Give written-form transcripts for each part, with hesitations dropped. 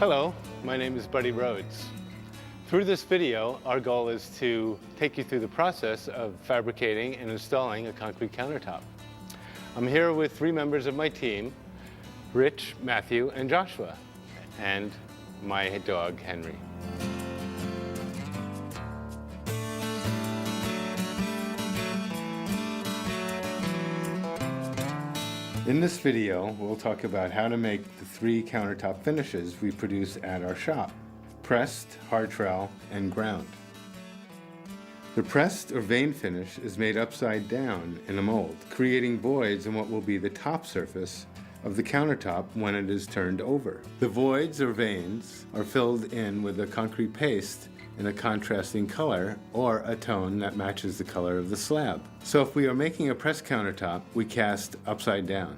Hello, my name is Buddy Rhodes. Through this video, our goal is to take you through the process of fabricating and installing a concrete countertop. I'm here with three members of my team, Rich, Matthew, and Joshua, and my dog, Henry. In this video, we'll talk about how to make the three countertop finishes we produce at our shop: pressed, hard trowel, and ground. The pressed or vein finish is made upside down in a mold, creating voids in what will be the top surface of the countertop when it is turned over. The voids or veins are filled in with a concrete paste in a contrasting color or a tone that matches the color of the slab. So if we are making a pressed countertop, we cast upside down.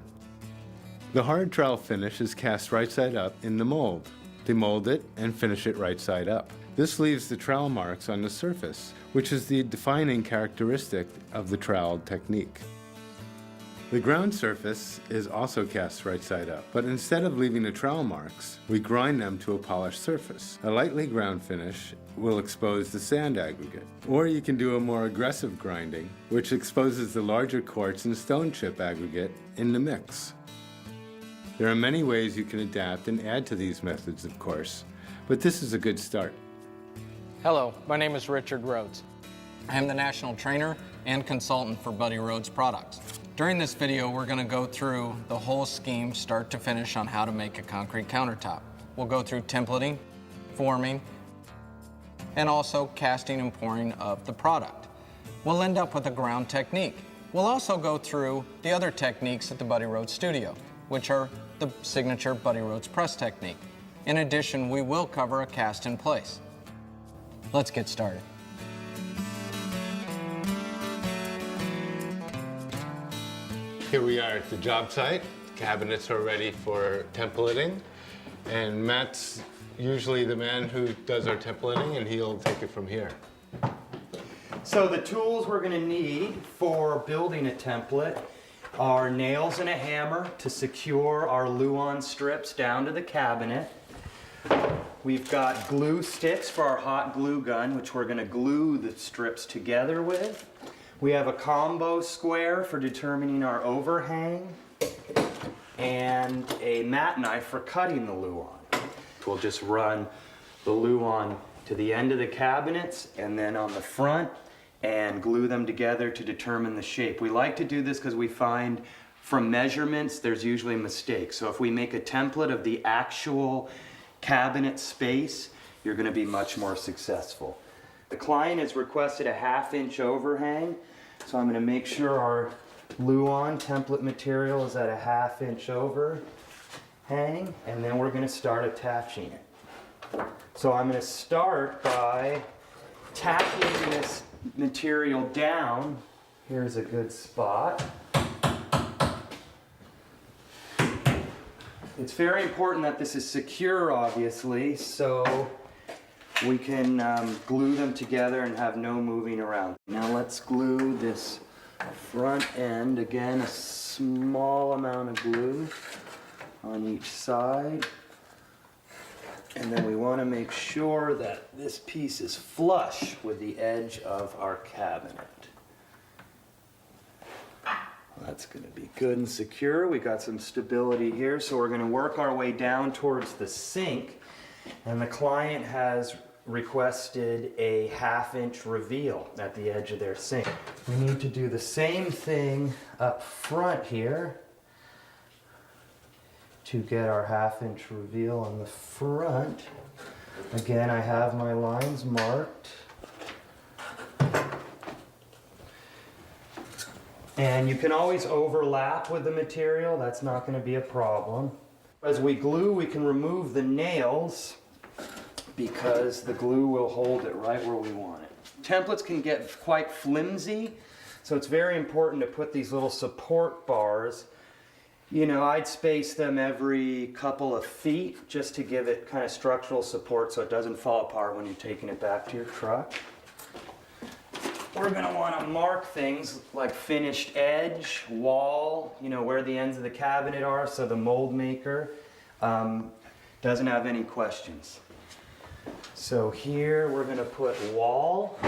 The hard trowel finish is cast right side up in the mold. Demold it and finish it right side up. This leaves the trowel marks on the surface, which is the defining characteristic of the trowel technique. The ground surface is also cast right side up, but instead of leaving the trowel marks, we grind them to a polished surface. A lightly ground finish will expose the sand aggregate. Or you can do a more aggressive grinding, which exposes the larger quartz and stone chip aggregate in the mix. There are many ways you can adapt and add to these methods, of course, but this is a good start. Hello, my name is Richard Rhodes. I am the national trainer and consultant for Buddy Rhodes products. During this video, we're going to go through the whole scheme, start to finish, on how to make a concrete countertop. We'll go through templating, forming, and also casting and pouring of the product. We'll end up with a ground technique. We'll also go through the other techniques at the Buddy Rhodes studio, which are the signature Buddy Rhodes press technique. In addition, we will cover a cast in place. Let's get started. Here we are at the job site. Cabinets are ready for templating, and Matt's usually the man who does our templating, and he'll take it from here. So the tools we're going to need for building a template are nails and a hammer to secure our Luan strips down to the cabinet. We've got glue sticks for our hot glue gun, which we're going to glue the strips together with. We have a combo square for determining our overhang, and a mat knife for cutting the Luan. We'll just run the Luan to the end of the cabinets and then on the front and glue them together to determine the shape. We like to do this because we find from measurements there's usually mistakes. So if we make a template of the actual cabinet space, you're going to be much more successful. The client has requested a 1/2 inch overhang, so I'm going to make sure our Luan template material is at a 1/2 inch overhang, and then we're going to start attaching it. So I'm going to start by tacking this material down. Here's a good spot. It's very important that this is secure, obviously, so we can glue them together and have no moving around. Now let's glue this front end. Again, a small amount of glue on each side. And then we want to make sure that this piece is flush with the edge of our cabinet. That's going to be good and secure. We got some stability here, so we're going to work our way down towards the sink. And the client has requested a 1/2 inch reveal at the edge of their sink. We need to do the same thing up front here to get our 1/2 inch reveal on the front. Again, I have my lines marked. And you can always overlap with the material. That's not going to be a problem. As we glue, we can remove the nails because the glue will hold it right where we want it. Templates can get quite flimsy, so it's very important to put these little support bars. You know, I'd space them every couple of feet just to give it kind of structural support so it doesn't fall apart when you're taking it back to your truck. We're going to want to mark things like finished edge, wall, you know, where the ends of the cabinet are, so the mold maker Doesn't have any questions. So here we're going to put wall.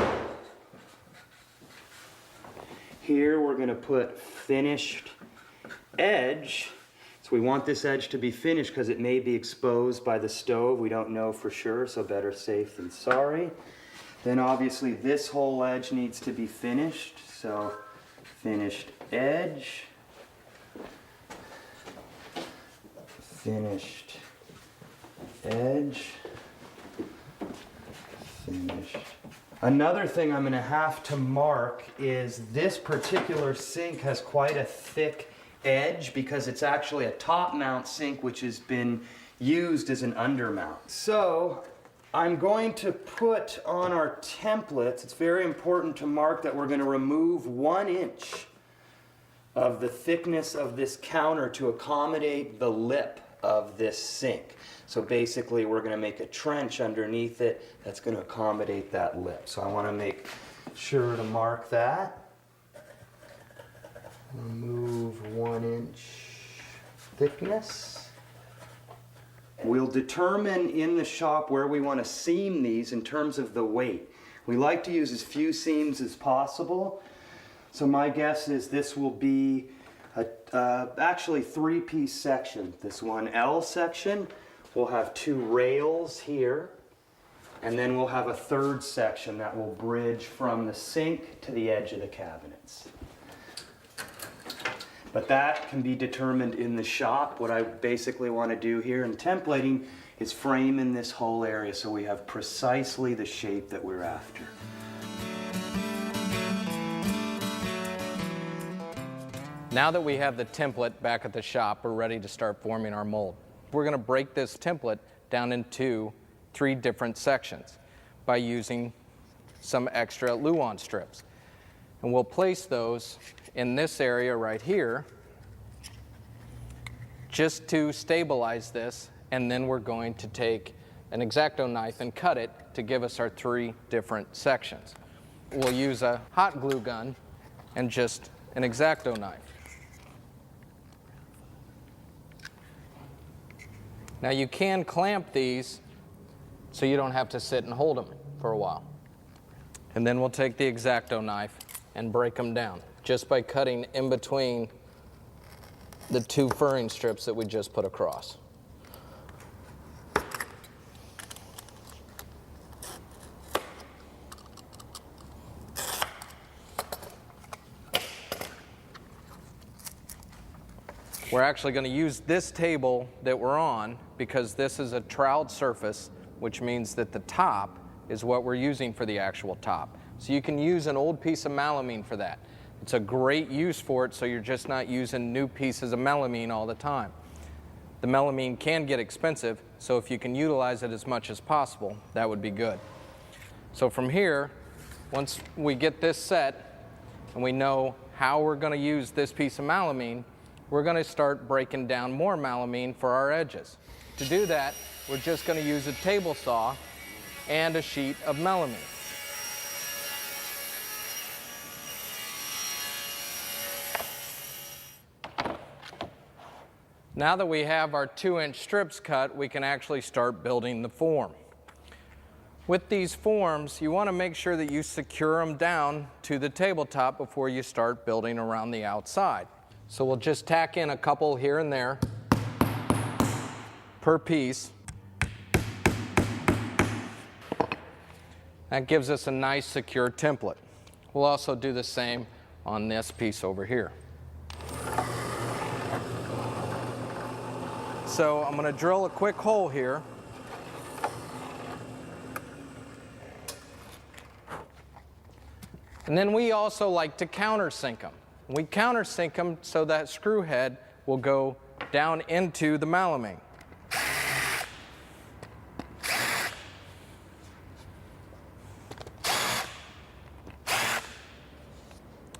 Here we're going to put finished edge. So we want this edge to be finished because it may be exposed by the stove. We don't know for sure, so better safe than sorry. Then obviously this whole edge needs to be finished. So finished edge. Finished edge. Finished. Another thing I'm going to have to mark is this particular sink has quite a thick edge because it's actually a top mount sink which has been used as an undermount. So I'm going to put on our templates, it's very important to mark that we're going to remove 1 inch of the thickness of this counter to accommodate the lip of this sink. So basically we're going to make a trench underneath it that's going to accommodate that lip. So I want to make sure to mark that. Remove 1 inch thickness. We'll determine in the shop where we want to seam these in terms of the weight. We like to use as few seams as possible. So my guess is this will be actually 3-piece section. This one L section will have 2 rails here, and then we'll have a 3rd section that will bridge from the sink to the edge of the cabinets. But that can be determined in the shop. What I basically want to do here in templating is frame in this whole area so we have precisely the shape that we're after. Now that we have the template back at the shop, we're ready to start forming our mold. We're going to break this template down into 3 different sections by using some extra Luan strips. And we'll place those in this area right here just to stabilize this, and then we're going to take an X-Acto knife and cut it to give us our 3 different sections. We'll use a hot glue gun and just an X-Acto knife. Now you can clamp these so you don't have to sit and hold them for a while. And then we'll take the X-Acto knife and break them down just by cutting in between the 2 furring strips that we just put across. We're actually going to use this table that we're on because this is a troweled surface, which means that the top is what we're using for the actual top. So you can use an old piece of melamine for that. It's a great use for it, so you're just not using new pieces of melamine all the time. The melamine can get expensive, so if you can utilize it as much as possible, that would be good. So from here, once we get this set and we know how we're going to use this piece of melamine, we're going to start breaking down more melamine for our edges. To do that, we're just going to use a table saw and a sheet of melamine. Now that we have our 2-inch strips cut, we can actually start building the form. With these forms, you want to make sure that you secure them down to the tabletop before you start building around the outside. So we'll just tack in a couple here and there per piece. That gives us a nice secure template. We'll also do the same on this piece over here. So I'm going to drill a quick hole here. And then we also like to countersink them. We countersink them so that screw head will go down into the melamine.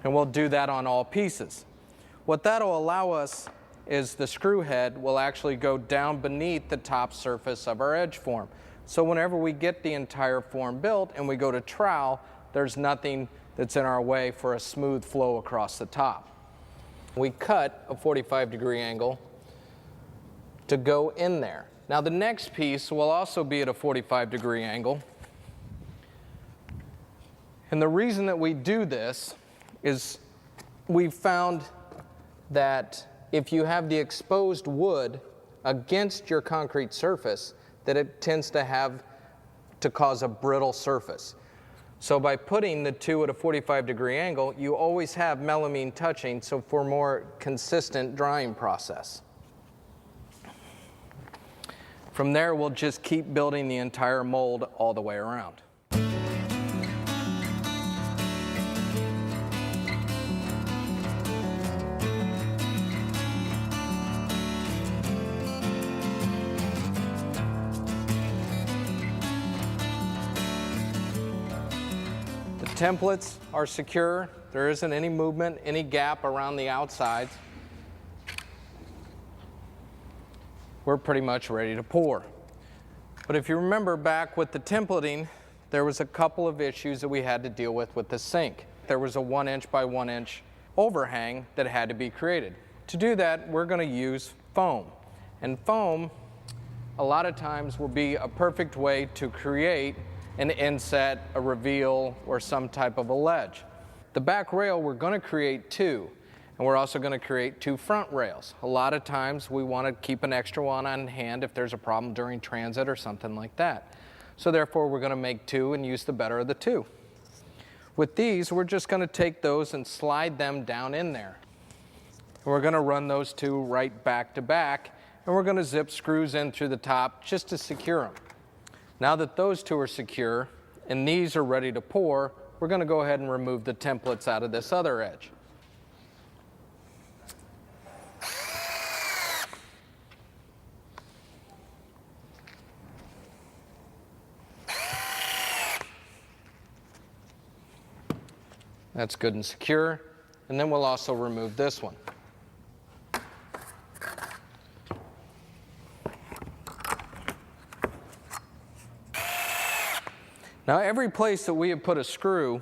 And we'll do that on all pieces. What that'll allow us is the screw head will actually go down beneath the top surface of our edge form. So whenever we get the entire form built and we go to trowel, there's nothing that's in our way for a smooth flow across the top. We cut a 45-degree angle to go in there. Now the next piece will also be at a 45-degree angle. And the reason that we do this is we've found that if you have the exposed wood against your concrete surface, that it tends to cause a brittle surface. So by putting the two at a 45-degree angle, you always have melamine touching, so for a more consistent drying process. From there, we'll just keep building the entire mold all the way around. The templates are secure. There isn't any movement, any gap around the outsides. We're pretty much ready to pour. But if you remember back with the templating, there was a couple of issues that we had to deal with the sink. There was a 1-inch by 1-inch overhang that had to be created. To do that, we're going to use foam. And foam, a lot of times, will be a perfect way to create an inset, a reveal, or some type of a ledge. The back rail, we're going to create two. And we're also going to create two front rails. A lot of times we want to keep an extra one on hand if there's a problem during transit or something like that. So therefore we're going to make two and use the better of the two. With these, we're just going to take those and slide them down in there. And we're going to run those two right back to back, and we're going to zip screws in through the top just to secure them. Now that those two are secure and these are ready to pour, we're going to go ahead and remove the templates out of this other edge. That's good and secure. And then we'll also remove this one. Now every place that we have put a screw,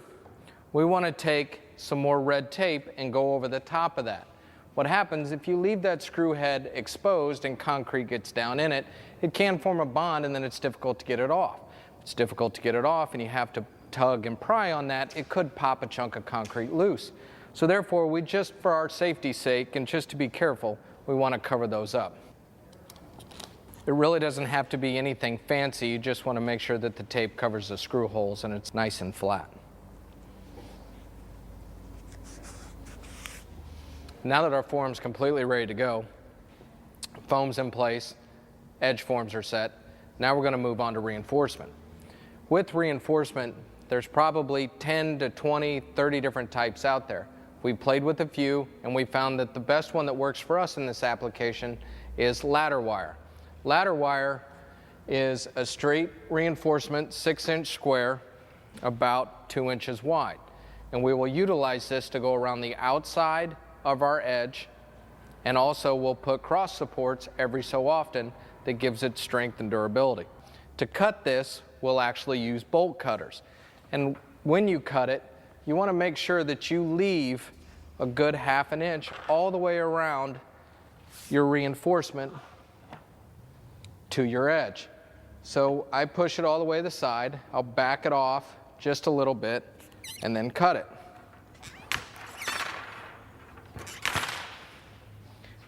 we want to take some more red tape and go over the top of that. What happens if you leave that screw head exposed and concrete gets down in it, it can form a bond and then it's difficult to get it off. It's difficult to get it off and you have to tug and pry on that, it could pop a chunk of concrete loose. So therefore, we just, for our safety's sake and just to be careful, we want to cover those up. It really doesn't have to be anything fancy, you just want to make sure that the tape covers the screw holes and it's nice and flat. Now that our form's completely ready to go, foam's in place, edge forms are set, now we're going to move on to reinforcement. With reinforcement, there's probably 10 to 20, 30 different types out there. We played with a few and we found that the best one that works for us in this application is ladder wire. Ladder wire is a straight reinforcement, 6-inch square, about 2 inches wide. And we will utilize this to go around the outside of our edge, and also we'll put cross supports every so often that gives it strength and durability. To cut this, we'll actually use bolt cutters. And when you cut it, you want to make sure that you leave a good 1/2 inch all the way around your reinforcement to your edge. So I push it all the way to the side, I'll back it off just a little bit, and then cut it.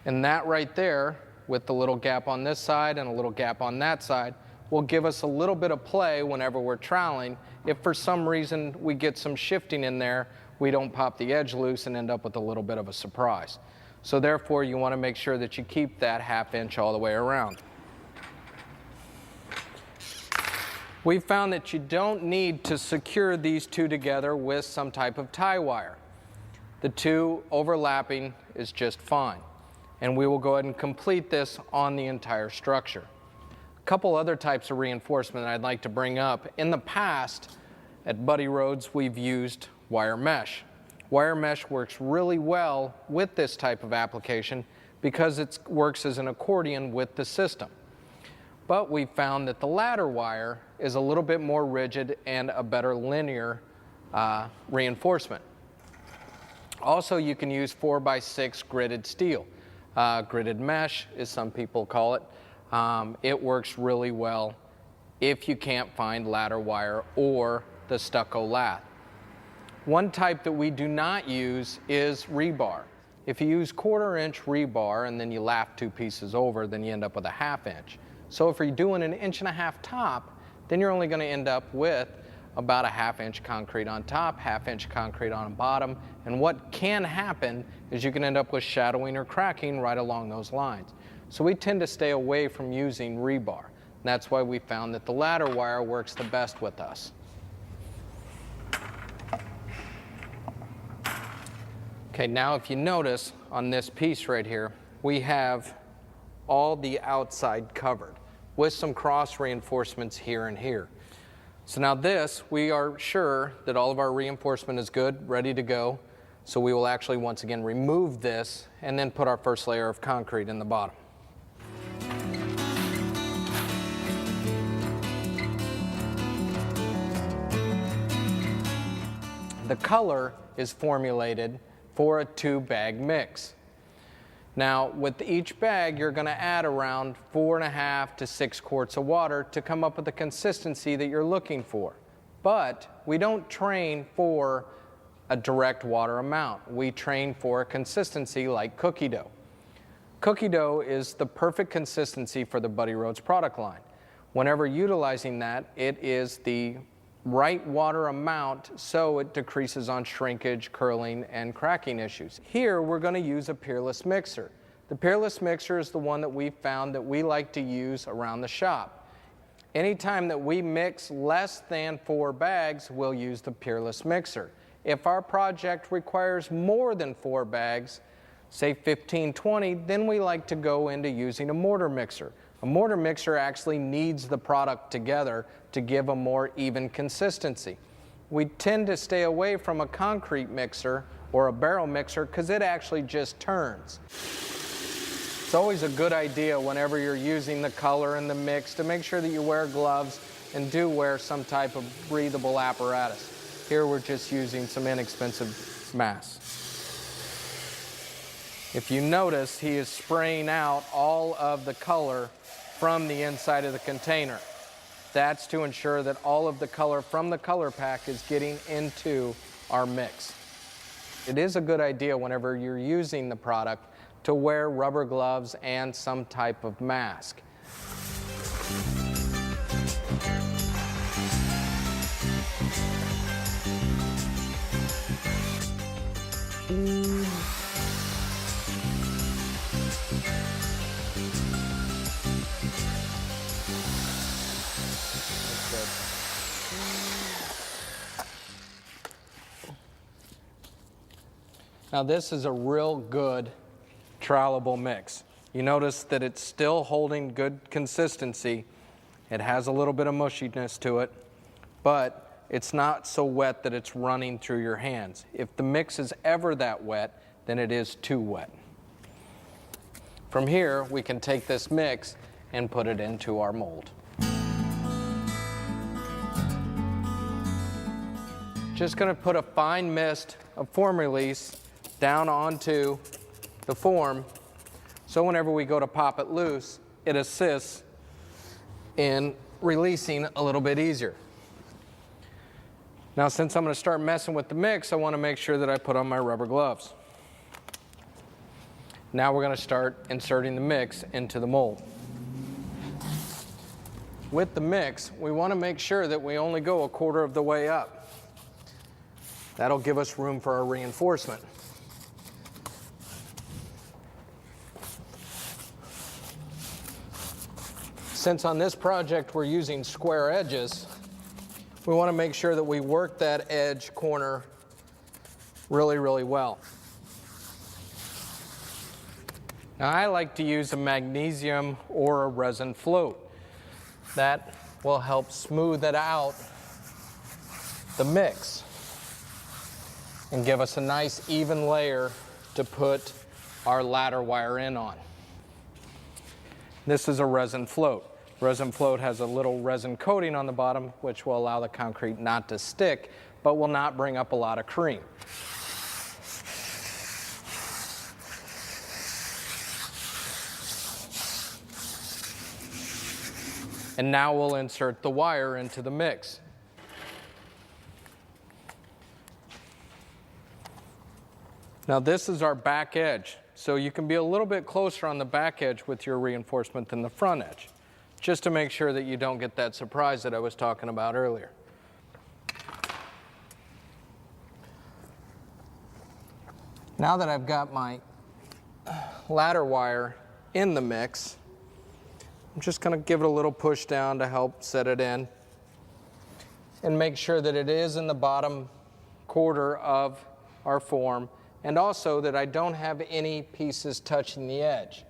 And that right there, with the little gap on this side and a little gap on that side, will give us a little bit of play whenever we're troweling. If for some reason we get some shifting in there, we don't pop the edge loose and end up with a little bit of a surprise. So therefore, you want to make sure that you keep that 1/2 inch all the way around. We found that you don't need to secure these two together with some type of tie wire. The two overlapping is just fine. And we will go ahead and complete this on the entire structure. A couple other types of reinforcement that I'd like to bring up. In the past, at Buddy Rhodes, we've used wire mesh. Wire mesh works really well with this type of application because it works as an accordion with the system. But we found that the ladder wire is a little bit more rigid and a better linear reinforcement. Also, you can use 4x6 gridded steel. Gridded mesh, as some people call it. It works really well if you can't find ladder wire or the stucco lath. One type that we do not use is rebar. If you use 1/4-inch rebar and then you lath 2 pieces over, then you end up with a 1/2 inch. So if you're doing an 1.5 inch top, then you're only going to end up with about a 1/2 inch concrete on top, 1/2 inch concrete on the bottom, and what can happen is you can end up with shadowing or cracking right along those lines. So we tend to stay away from using rebar. And that's why we found that the ladder wire works the best with us. Okay, now if you notice on this piece right here, we have all the outside covered with some cross reinforcements here and here. So now this, we are sure that all of our reinforcement is good, ready to go. So we will actually once again remove this and then put our first layer of concrete in the bottom. The color is formulated for a 2-bag mix. Now, with each bag, you're going to add around 4.5 to 6 quarts of water to come up with the consistency that you're looking for. But we don't train for a direct water amount. We train for a consistency like cookie dough. Cookie dough is the perfect consistency for the Buddy Rhodes product line. Whenever utilizing that, it is the right water amount so it decreases on shrinkage, curling, and cracking issues. Here we're going to use a peerless mixer. The peerless mixer is the one that we found that we like to use around the shop. Anytime that we mix less than 4 bags, we'll use the peerless mixer. If our project requires more than 4 bags, say 15, 20, then we like to go into using a mortar mixer. A mortar mixer actually kneads the product together to give a more even consistency. We tend to stay away from a concrete mixer or a barrel mixer because it actually just turns. It's always a good idea whenever you're using the color and the mix to make sure that you wear gloves and do wear some type of breathable apparatus. Here we're just using some inexpensive masks. If you notice, he is spraying out all of the color from the inside of the container. That's to ensure that all of the color from the color pack is getting into our mix. It is a good idea whenever you're using the product to wear rubber gloves and some type of mask. Now this is a real good trowelable mix. You notice that it's still holding good consistency. It has a little bit of mushiness to it, but it's not so wet that it's running through your hands. If the mix is ever that wet, then it is too wet. From here, we can take this mix and put it into our mold. Just going to put a fine mist of form release down onto the form, so whenever we go to pop it loose, it assists in releasing a little bit easier. Now, since I'm going to start messing with the mix, I want to make sure that I put on my rubber gloves. Now we're going to start inserting the mix into the mold. With the mix, we want to make sure that we only go 1/4 of the way up. That'll give us room for our reinforcement. Since on this project we're using square edges, we want to make sure that we work that edge corner really, really well. Now I like to use a magnesium or a resin float. That will help smooth it out the mix and give us a nice even layer to put our ladder wire in on. This is a resin float. Resin float has a little resin coating on the bottom, which will allow the concrete not to stick, but will not bring up a lot of cream. And now we'll insert the wire into the mix. Now this is our back edge, so you can be a little bit closer on the back edge with your reinforcement than the front edge, just to make sure that you don't get that surprise that I was talking about earlier. Now that I've got my ladder wire in the mix, I'm just going to give it a little push down to help set it in and make sure that it is in the bottom quarter of our form, and also that I don't have any pieces touching the edge.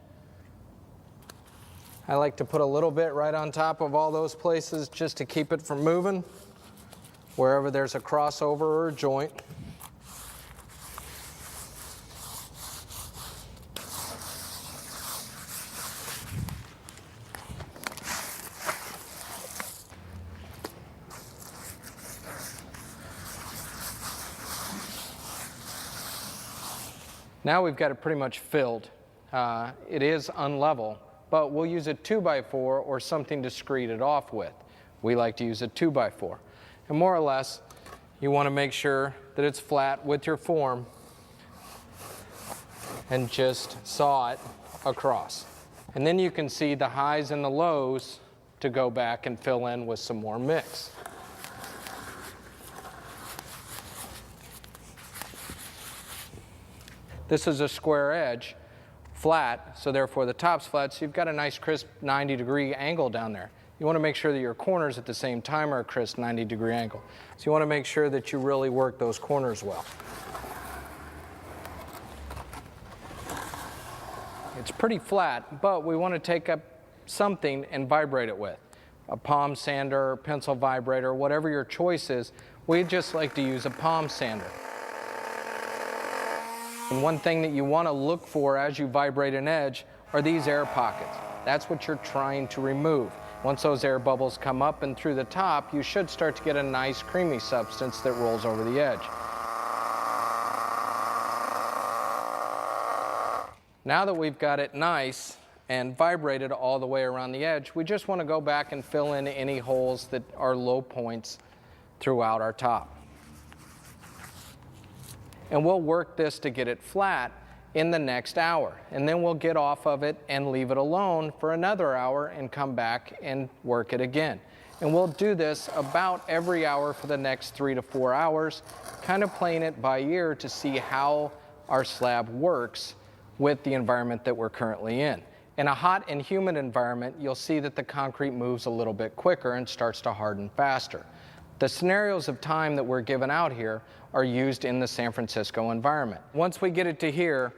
I like to put a little bit right on top of all those places just to keep it from moving wherever there's a crossover or a joint. Now we've got it pretty much filled. It is unlevel, but we'll use a 2x4 or something to screed it off with. We like to use a 2x4. And more or less, you want to make sure that it's flat with your form and just saw it across. And then you can see the highs and the lows to go back and fill in with some more mix. This is a square edge, flat, so therefore the top's flat, so you've got a nice crisp 90-degree angle down there. You want to make sure that your corners at the same time are a crisp 90-degree angle. So you want to make sure that you really work those corners well. It's pretty flat, but we want to take up something and vibrate it with. A palm sander, pencil vibrator, whatever your choice is. We just like to use a palm sander. And one thing that you want to look for as you vibrate an edge are these air pockets. That's what you're trying to remove. Once those air bubbles come up and through the top, you should start to get a nice creamy substance that rolls over the edge. Now that we've got it nice and vibrated all the way around the edge, we just want to go back and fill in any holes that are low points throughout our top. And we'll work this to get it flat in the next hour. And then we'll get off of it and leave it alone for another hour and come back and work it again. And we'll do this about every hour for the next 3 to 4 hours, kind of playing it by ear to see how our slab works with the environment that we're currently in. In a hot and humid environment, you'll see that the concrete moves a little bit quicker and starts to harden faster. The scenarios of time that we're given out here are used in the San Francisco environment. Once we get it to here,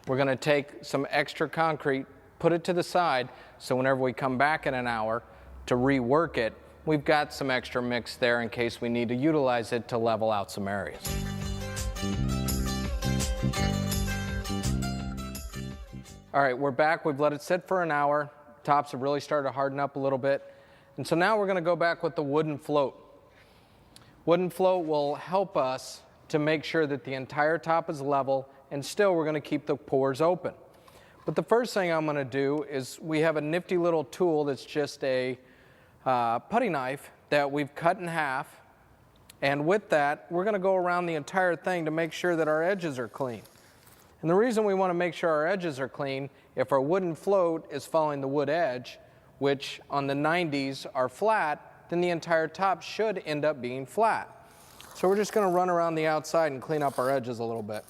we're going to take some extra concrete, put it to the side, so whenever we come back in an hour to rework it, we've got some extra mix there in case we need to utilize it to level out some areas. All right, we're back. We've let it sit for an hour. Tops have really started to harden up a little bit. And so now we're going to go back with the wooden float. Wooden float will help us to make sure that the entire top is level, and still we're going to keep the pores open. But the first thing I'm going to do is we have a nifty little tool that's just a putty knife that we've cut in half, and with that we're going to go around the entire thing to make sure that our edges are clean. And the reason we want to make sure our edges are clean, if our wooden float is following the wood edge, which on the 90s are flat, then the entire top should end up being flat. So we're just going to run around the outside and clean up our edges a little bit.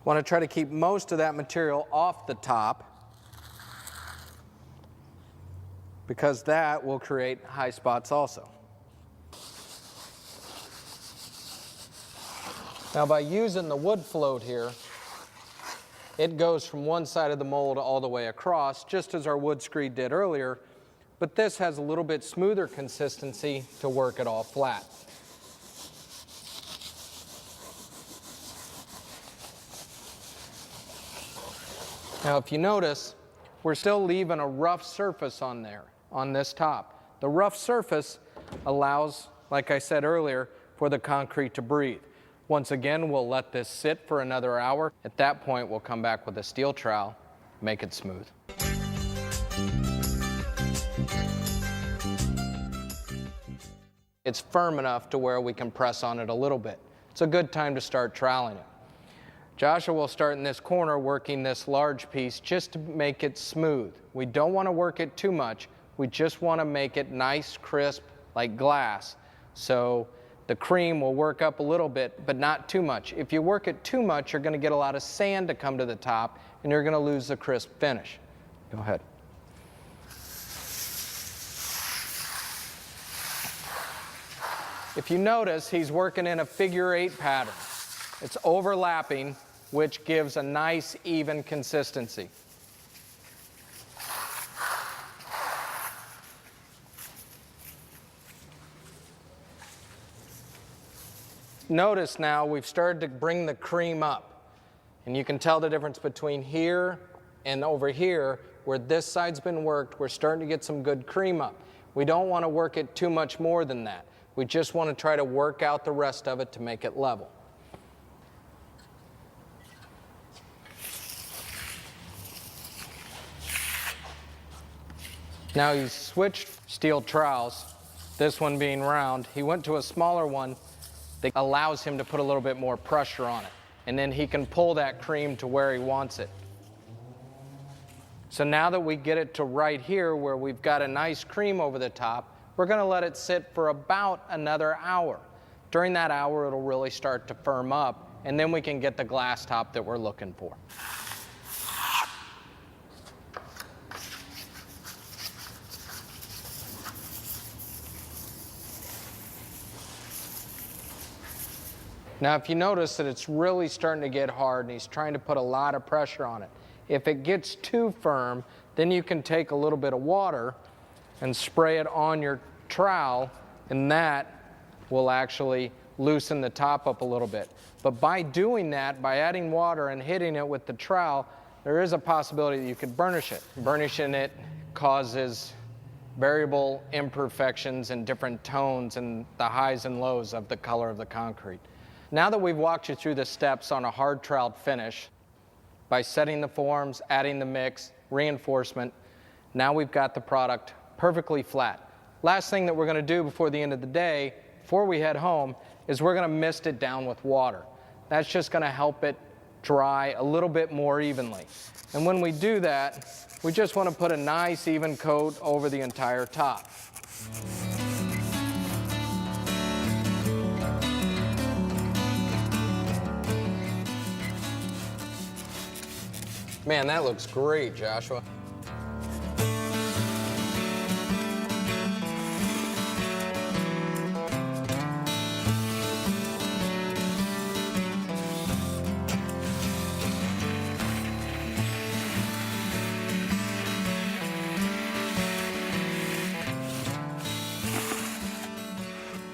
Want to try to keep most of that material off the top, because that will create high spots also. Now by using the wood float here, it goes from one side of the mold all the way across, just as our wood screed did earlier, but this has a little bit smoother consistency to work it all flat. Now if you notice, we're still leaving a rough surface on there, on this top. The rough surface allows, like I said earlier, for the concrete to breathe. Once again, we'll let this sit for another hour. At that point, we'll come back with a steel trowel, make it smooth. It's firm enough to where we can press on it a little bit. It's a good time to start troweling it. Joshua will start in this corner working this large piece just to make it smooth. We don't want to work it too much. We just want to make it nice, crisp, like glass. So the cream will work up a little bit, but not too much. If you work it too much, you're going to get a lot of sand to come to the top, and you're going to lose the crisp finish. Go ahead. If you notice, he's working in a figure-8 pattern. It's overlapping, which gives a nice, even consistency. Notice now we've started to bring the cream up. And you can tell the difference between here and over here, where this side's been worked, we're starting to get some good cream up. We don't want to work it too much more than that. We just want to try to work out the rest of it to make it level. Now he's switched steel trowels, this one being round. He went to a smaller one that allows him to put a little bit more pressure on it. And then he can pull that cream to where he wants it. So now that we get it to right here where we've got a nice cream over the top, we're going to let it sit for about another hour. During that hour, it'll really start to firm up, and then we can get the glass top that we're looking for. Now, if you notice that it's really starting to get hard and he's trying to put a lot of pressure on it, if it gets too firm, then you can take a little bit of water and spray it on your trowel, and that will actually loosen the top up a little bit. But by doing that, by adding water and hitting it with the trowel, there is a possibility that you could burnish it. Burnishing it causes variable imperfections and different tones and the highs and lows of the color of the concrete. Now that we've walked you through the steps on a hard troweled finish, by setting the forms, adding the mix, reinforcement, now we've got the product perfectly flat. Last thing that we're going to do before the end of the day, before we head home, is we're going to mist it down with water. That's just going to help it dry a little bit more evenly. And when we do that, we just want to put a nice even coat over the entire top. Man, that looks great, Joshua.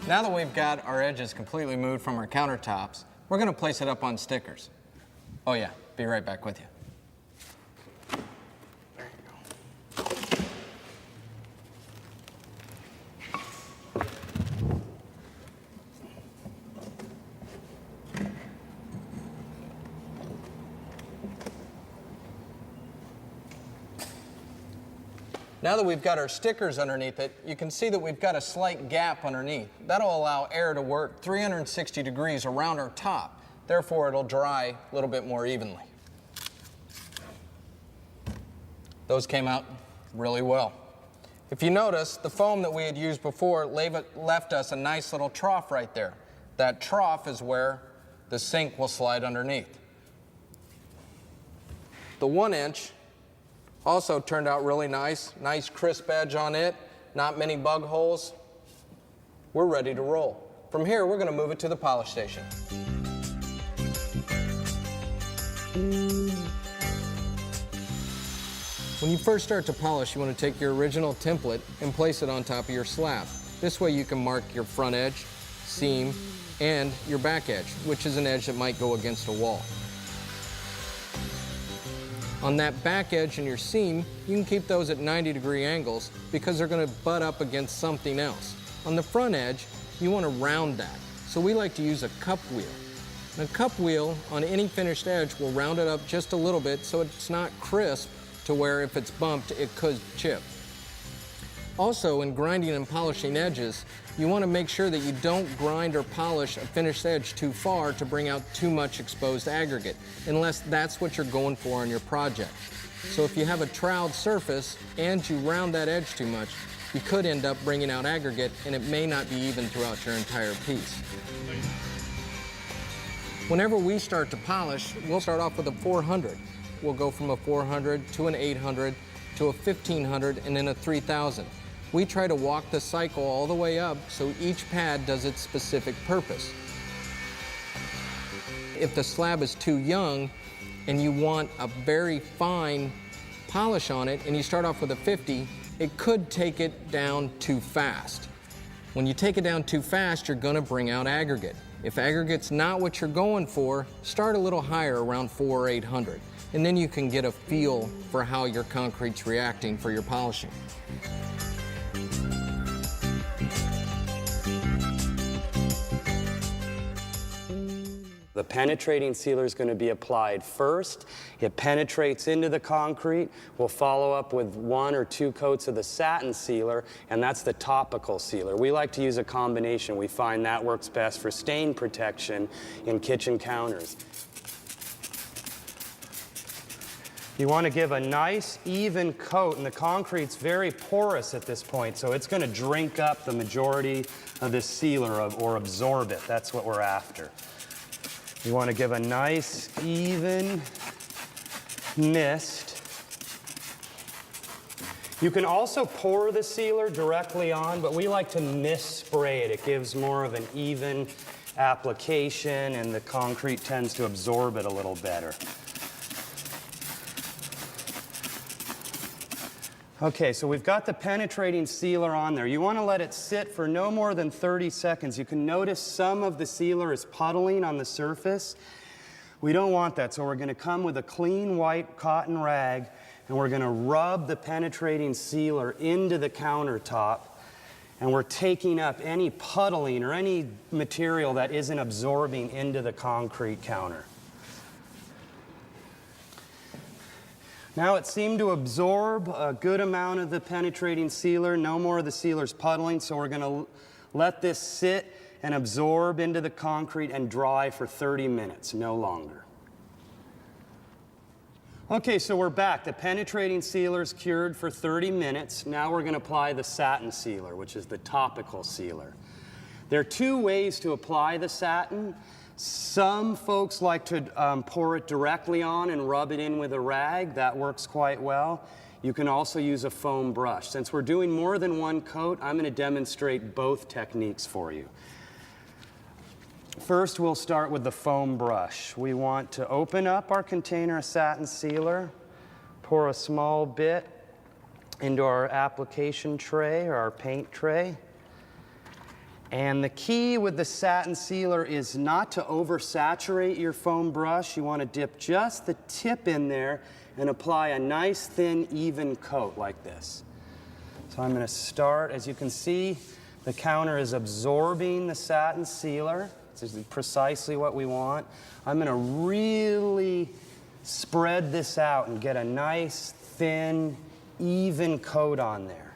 Now that we've got our edges completely moved from our countertops, we're going to place it up on stickers. Oh yeah, be right back with you. Now that we've got our stickers underneath it, you can see that we've got a slight gap underneath. That'll allow air to work 360 degrees around our top. Therefore, it'll dry a little bit more evenly. Those came out really well. If you notice, the foam that we had used before left us a nice little trough right there. That trough is where the sink will slide underneath. The 1-inch also turned out really nice. Nice crisp edge on it, not many bug holes. We're ready to roll. From here, we're going to move it to the polish station. When you first start to polish, you want to take your original template and place it on top of your slab. This way you can mark your front edge, seam, and your back edge, which is an edge that might go against a wall. On that back edge and your seam, you can keep those at 90-degree angles because they're going to butt up against something else. On the front edge, you want to round that. So we like to use a cup wheel. And a cup wheel on any finished edge will round it up just a little bit so it's not crisp to where if it's bumped, it could chip. Also, in grinding and polishing edges, you want to make sure that you don't grind or polish a finished edge too far to bring out too much exposed aggregate, unless that's what you're going for on your project. So if you have a troweled surface and you round that edge too much, you could end up bringing out aggregate, and it may not be even throughout your entire piece. Whenever we start to polish, we'll start off with a 400. We'll go from a 400 to an 800 to a 1500 and then a 3000. We try to walk the cycle all the way up so each pad does its specific purpose. If the slab is too young and you want a very fine polish on it and you start off with a 50, it could take it down too fast. When you take it down too fast, you're gonna bring out aggregate. If aggregate's not what you're going for, start a little higher, around 400 or 800, and then you can get a feel for how your concrete's reacting for your polishing. The penetrating sealer is going to be applied first. It penetrates into the concrete. We'll follow up with 1 or 2 coats of the satin sealer, and that's the topical sealer. We like to use a combination. We find that works best for stain protection in kitchen counters. You want to give a nice, even coat, and the concrete's very porous at this point, so it's going to drink up the majority of this sealer or absorb it. That's what we're after. You want to give a nice, even mist. You can also pour the sealer directly on, but we like to mist spray it. It gives more of an even application, and the concrete tends to absorb it a little better. Okay, so we've got the penetrating sealer on there. You want to let it sit for no more than 30 seconds. You can notice some of the sealer is puddling on the surface. We don't want that, so we're going to come with a clean white cotton rag, and we're going to rub the penetrating sealer into the countertop, and we're taking up any puddling or any material that isn't absorbing into the concrete counter. Now it seemed to absorb a good amount of the penetrating sealer, no more of the sealer's puddling, so we're going to let this sit and absorb into the concrete and dry for 30 minutes, no longer. Okay, so we're back. The penetrating sealer's cured for 30 minutes. Now we're going to apply the satin sealer, which is the topical sealer. There are 2 ways to apply the satin. Some folks like to pour it directly on and rub it in with a rag. That works quite well. You can also use a foam brush. Since we're doing more than 1 coat, I'm going to demonstrate both techniques for you. First, we'll start with the foam brush. We want to open up our container of satin sealer, pour a small bit into our application tray or our paint tray. And the key with the satin sealer is not to oversaturate your foam brush. You want to dip just the tip in there and apply a nice, thin, even coat like this. So I'm going to start. As you can see, the counter is absorbing the satin sealer. This is precisely what we want. I'm going to really spread this out and get a nice, thin, even coat on there.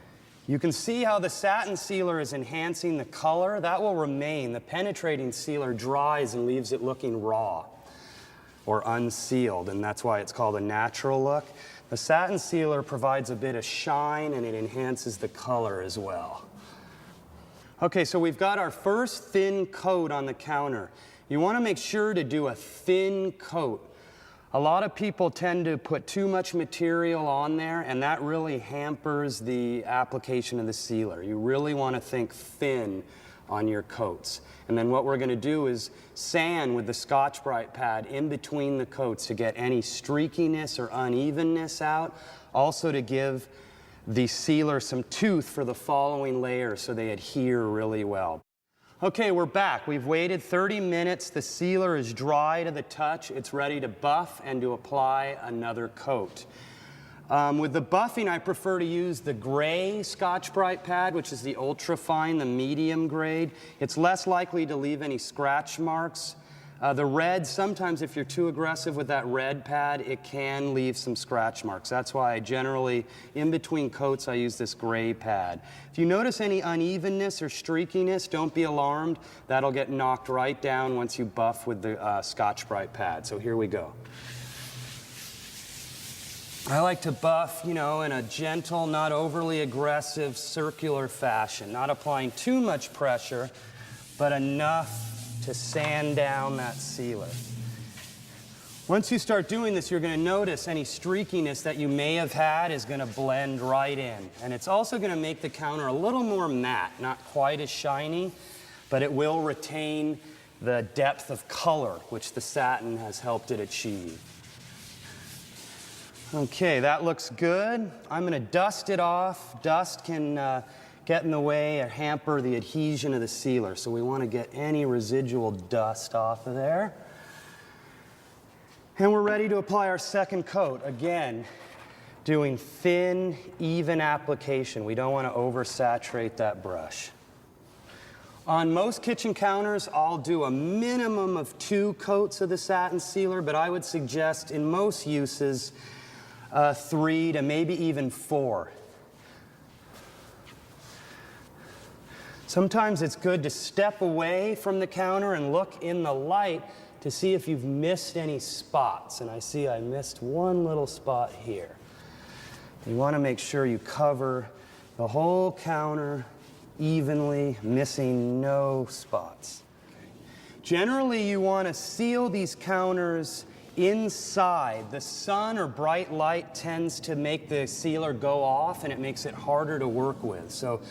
You can see how the satin sealer is enhancing the color. That will remain. The penetrating sealer dries and leaves it looking raw or unsealed, and that's why it's called a natural look. The satin sealer provides a bit of shine, and it enhances the color as well. Okay, so we've got our first thin coat on the counter. You want to make sure to do a thin coat. A lot of people tend to put too much material on there, and that really hampers the application of the sealer. You really want to think thin on your coats. And then what we're going to do is sand with the Scotch-Brite pad in between the coats to get any streakiness or unevenness out, also to give the sealer some tooth for the following layer so they adhere really well. Okay, we're back. We've waited 30 minutes. The sealer is dry to the touch. It's ready to buff and to apply another coat. With the buffing, I prefer to use the gray Scotch-Brite pad, which is the ultra-fine, the medium grade. It's less likely to leave any scratch marks The red, sometimes if you're too aggressive with that red pad, it can leave some scratch marks. That's why I generally, in between coats, I use this gray pad. If you notice any unevenness or streakiness, don't be alarmed. That'll get knocked right down once you buff with the Scotch-Brite pad. So here we go. I like to buff, you know, in a gentle, not overly aggressive, circular fashion, not applying too much pressure, but enough to sand down that sealer. Once you start doing this, you're going to notice any streakiness that you may have had is going to blend right in. And it's also going to make the counter a little more matte, not quite as shiny, but it will retain the depth of color which the satin has helped it achieve. Okay, that looks good. I'm going to dust it off. Dust can get in the way or hamper the adhesion of the sealer, so we want to get any residual dust off of there. And we're ready to apply our second coat. Again, doing thin, even application. We don't want to oversaturate that brush. On most kitchen counters, I'll do a minimum of 2 coats of the satin sealer, but I would suggest in most uses 3 to maybe even 4. Sometimes it's good to step away from the counter and look in the light to see if you've missed any spots. And I see I missed one little spot here. You want to make sure you cover the whole counter evenly, missing no spots. Generally, you want to seal these counters inside. The sun or bright light tends to make the sealer go off, and it makes it harder to work with. So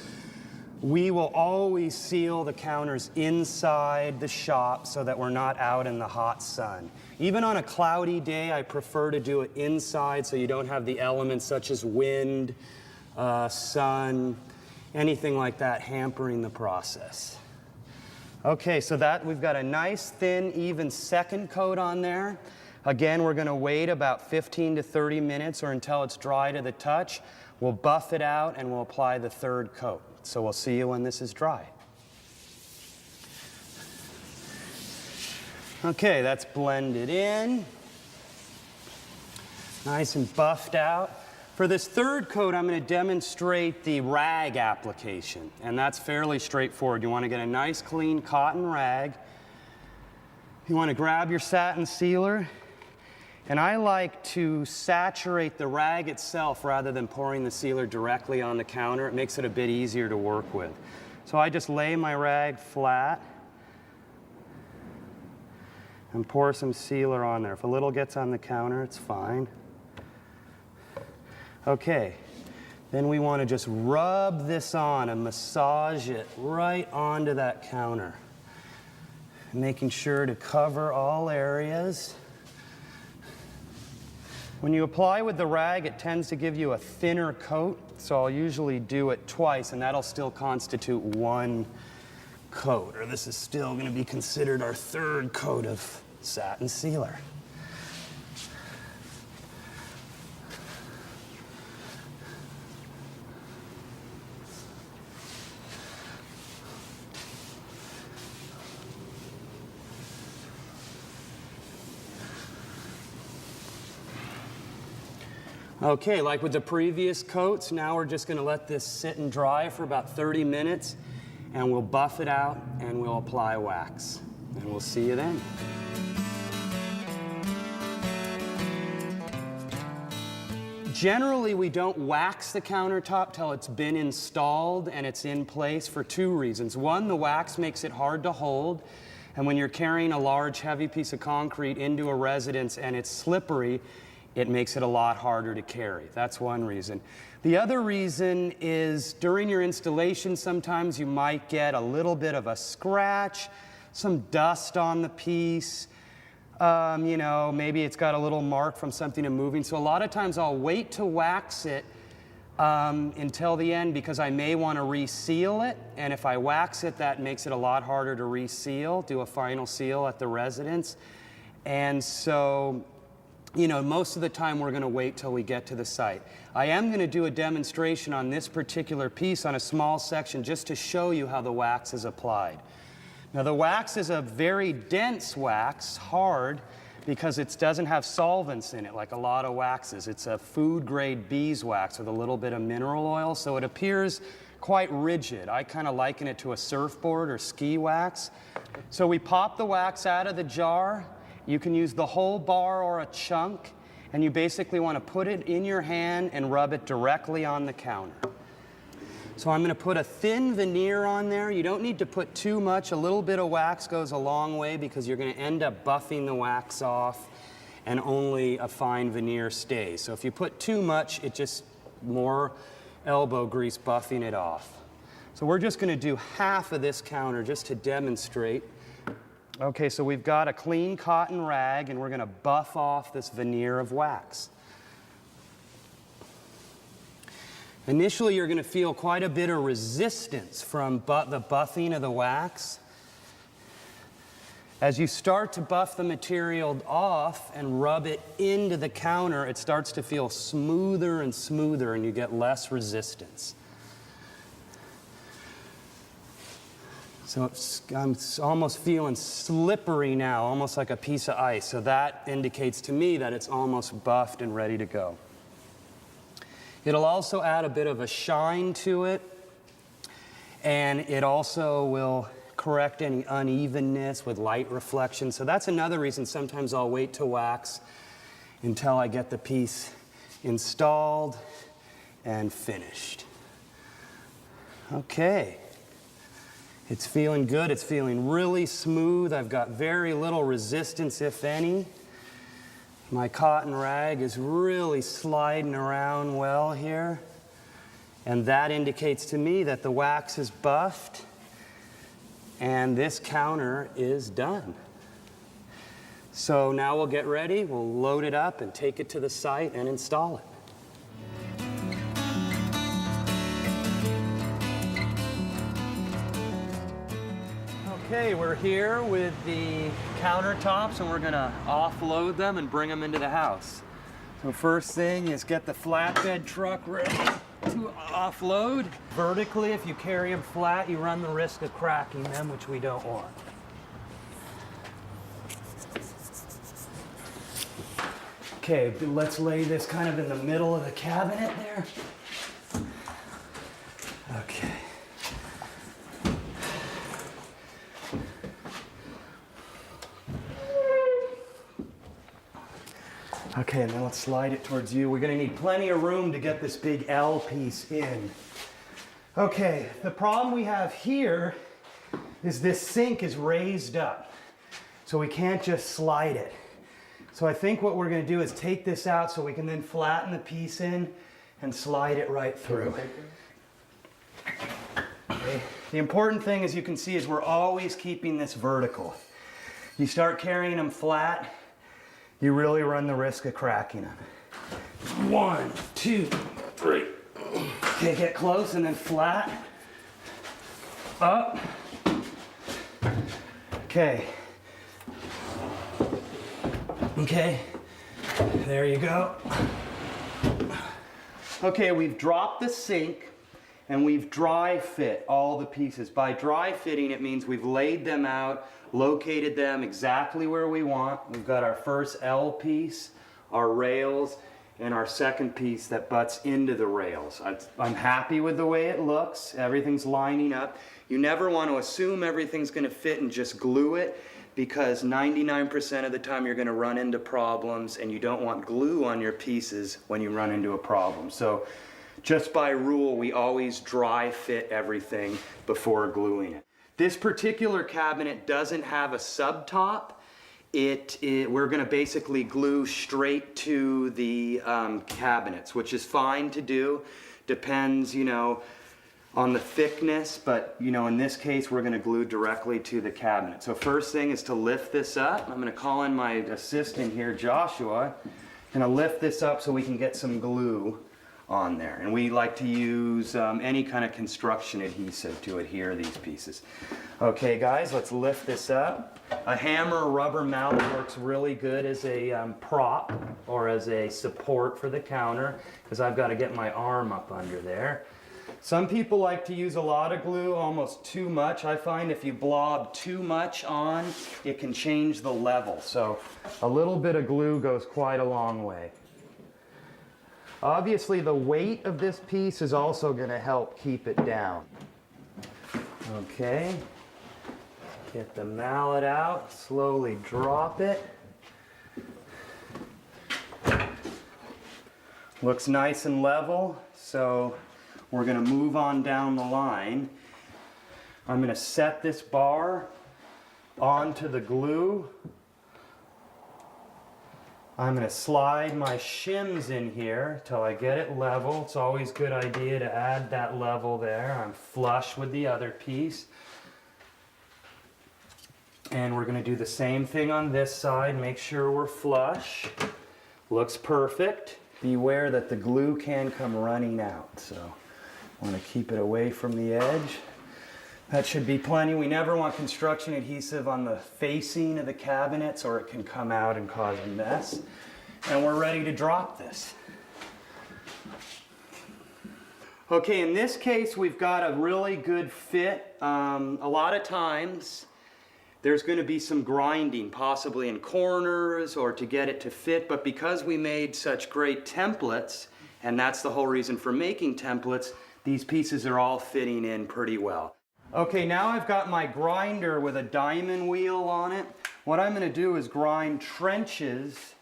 we will always seal the counters inside the shop so that we're not out in the hot sun. Even on a cloudy day, I prefer to do it inside so you don't have the elements such as wind, sun, anything like that hampering the process. Okay, so that we've got a nice, thin, even second coat on there. Again, we're going to wait about 15 to 30 minutes or until it's dry to the touch. We'll buff it out and we'll apply the third coat. So we'll see you when this is dry. Okay, that's blended in. Nice and buffed out. For this third coat, I'm going to demonstrate the rag application, and that's fairly straightforward. You want to get a nice clean cotton rag. You want to grab your satin sealer, and I like to saturate the rag itself rather than pouring the sealer directly on the counter. It makes it a bit easier to work with. So I just lay my rag flat and pour some sealer on there. If a little gets on the counter, it's fine. Okay, then we want to just rub this on and massage it right onto that counter, making sure to cover all areas. When you apply with the rag, it tends to give you a thinner coat, so I'll usually do it twice, and that'll still constitute one coat, or this is still going to be considered our third coat of satin sealer. Okay, like with the previous coats, now we're just going to let this sit and dry for about 30 minutes, and we'll buff it out and we'll apply wax. And we'll see you then. Generally, we don't wax the countertop till it's been installed and it's in place for 2 reasons. One, the wax makes it hard to hold, and when you're carrying a large, heavy piece of concrete into a residence and it's slippery, it makes it a lot harder to carry. That's one reason. The other reason is during your installation, sometimes you might get a little bit of a scratch, some dust on the piece. You know, maybe it's got a little mark from something moving. So a lot of times I'll wait to wax it until the end because I may want to reseal it. And if I wax it, that makes it a lot harder to reseal, do a final seal at the residence. And so, you know, most of the time we're going to wait till we get to the site. I am going to do a demonstration on this particular piece on a small section just to show you how the wax is applied. Now the wax is a very dense wax, hard, because it doesn't have solvents in it like a lot of waxes. It's a food-grade beeswax with a little bit of mineral oil, so it appears quite rigid. I kind of liken it to a surfboard or ski wax. So we pop the wax out of the jar. You can use the whole bar or a chunk, and you basically want to put it in your hand and rub it directly on the counter. So I'm going to put a thin veneer on there. You don't need to put too much. A little bit of wax goes a long way because you're going to end up buffing the wax off and only a fine veneer stays. So if you put too much, it just more elbow grease buffing it off. So we're just going to do half of this counter just to demonstrate. Okay, so we've got a clean cotton rag and we're going to buff off this veneer of wax. Initially, you're going to feel quite a bit of resistance from the buffing of the wax. As you start to buff the material off and rub it into the counter, it starts to feel smoother and smoother, and you get less resistance. So I'm almost feeling slippery now, almost like a piece of ice. So that indicates to me that it's almost buffed and ready to go. It'll also add a bit of a shine to it, and it also will correct any unevenness with light reflection. So that's another reason sometimes I'll wait to wax until I get the piece installed and finished. Okay. It's feeling good. It's feeling really smooth. I've got very little resistance, if any. My cotton rag is really sliding around well here. And that indicates to me that the wax is buffed and this counter is done. So now we'll get ready. We'll load it up and take it to the site and install it. Okay, we're here with the countertops and we're gonna offload them and bring them into the house. So first thing is get the flatbed truck ready to offload. Vertically, if you carry them flat, you run the risk of cracking them, which we don't want. Okay, let's lay this kind of in the middle of the cabinet there. Okay. Okay, and then let's slide it towards you. We're going to need plenty of room to get this big L piece in. Okay, the problem we have here is this sink is raised up, so we can't just slide it. So I think what we're going to do is take this out so we can then flatten the piece in and slide it right through. Okay. The important thing, as you can see, is we're always keeping this vertical. You start carrying them flat, you really run the risk of cracking them. 1, 2, 3. Okay, get close and then flat. Up. Okay. Okay, there you go. Okay, we've dropped the sink and we've dry fit all the pieces. By dry fitting, it means we've laid them out, located them exactly where we want. We've got our first L piece, our rails, and our second piece that butts into the rails. I'm happy with the way it looks. Everything's lining up. You never want to assume everything's going to fit and just glue it, because 99% of the time you're going to run into problems, and you don't want glue on your pieces when you run into a problem. So just by rule, we always dry fit everything before gluing it. This particular cabinet doesn't have a subtop. We're going to basically glue straight to the cabinets, which is fine to do. Depends, on the thickness, but in this case we're going to glue directly to the cabinet. So first thing is to lift this up. I'm going to call in my assistant here, Joshua. I'm going to lift this up so we can get some glue on there. And we like to use any kind of construction adhesive to adhere these pieces. Okay guys, let's lift this up. A hammer or rubber mallet works really good as a prop or as a support for the counter, because I've got to get my arm up under there. Some people like to use a lot of glue, almost too much. I find if you blob too much on, it can change the level. So a little bit of glue goes quite a long way. Obviously, the weight of this piece is also going to help keep it down. Okay, get the mallet out, slowly drop it. Looks nice and level, so we're going to move on down the line. I'm going to set this bar onto the glue. I'm going to slide my shims in here till I get it level. It's always a good idea to add that level there. I'm flush with the other piece. And we're going to do the same thing on this side. Make sure we're flush. Looks perfect. Beware that the glue can come running out. So I want to keep it away from the edge. That should be plenty. We never want construction adhesive on the facing of the cabinets or it can come out and cause a mess. And we're ready to drop this. Okay, in this case, we've got a really good fit. A lot of times, there's going to be some grinding, possibly in corners or to get it to fit, but because we made such great templates, and that's the whole reason for making templates, these pieces are all fitting in pretty well. Okay, now I've got my grinder with a diamond wheel on it. What I'm going to do is grind trenches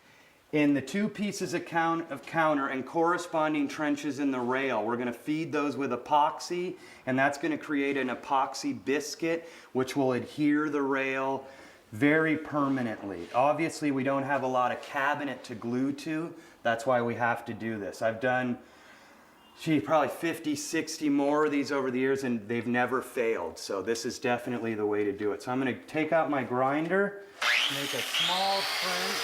in the two pieces of counter and corresponding trenches in the rail. We're going to feed those with epoxy, and that's going to create an epoxy biscuit which will adhere the rail very permanently. Obviously, we don't have a lot of cabinet to glue to. That's why we have to do this. I've done probably 50, 60 more of these over the years and they've never failed. So this is definitely the way to do it. So I'm going to take out my grinder, make a small trench.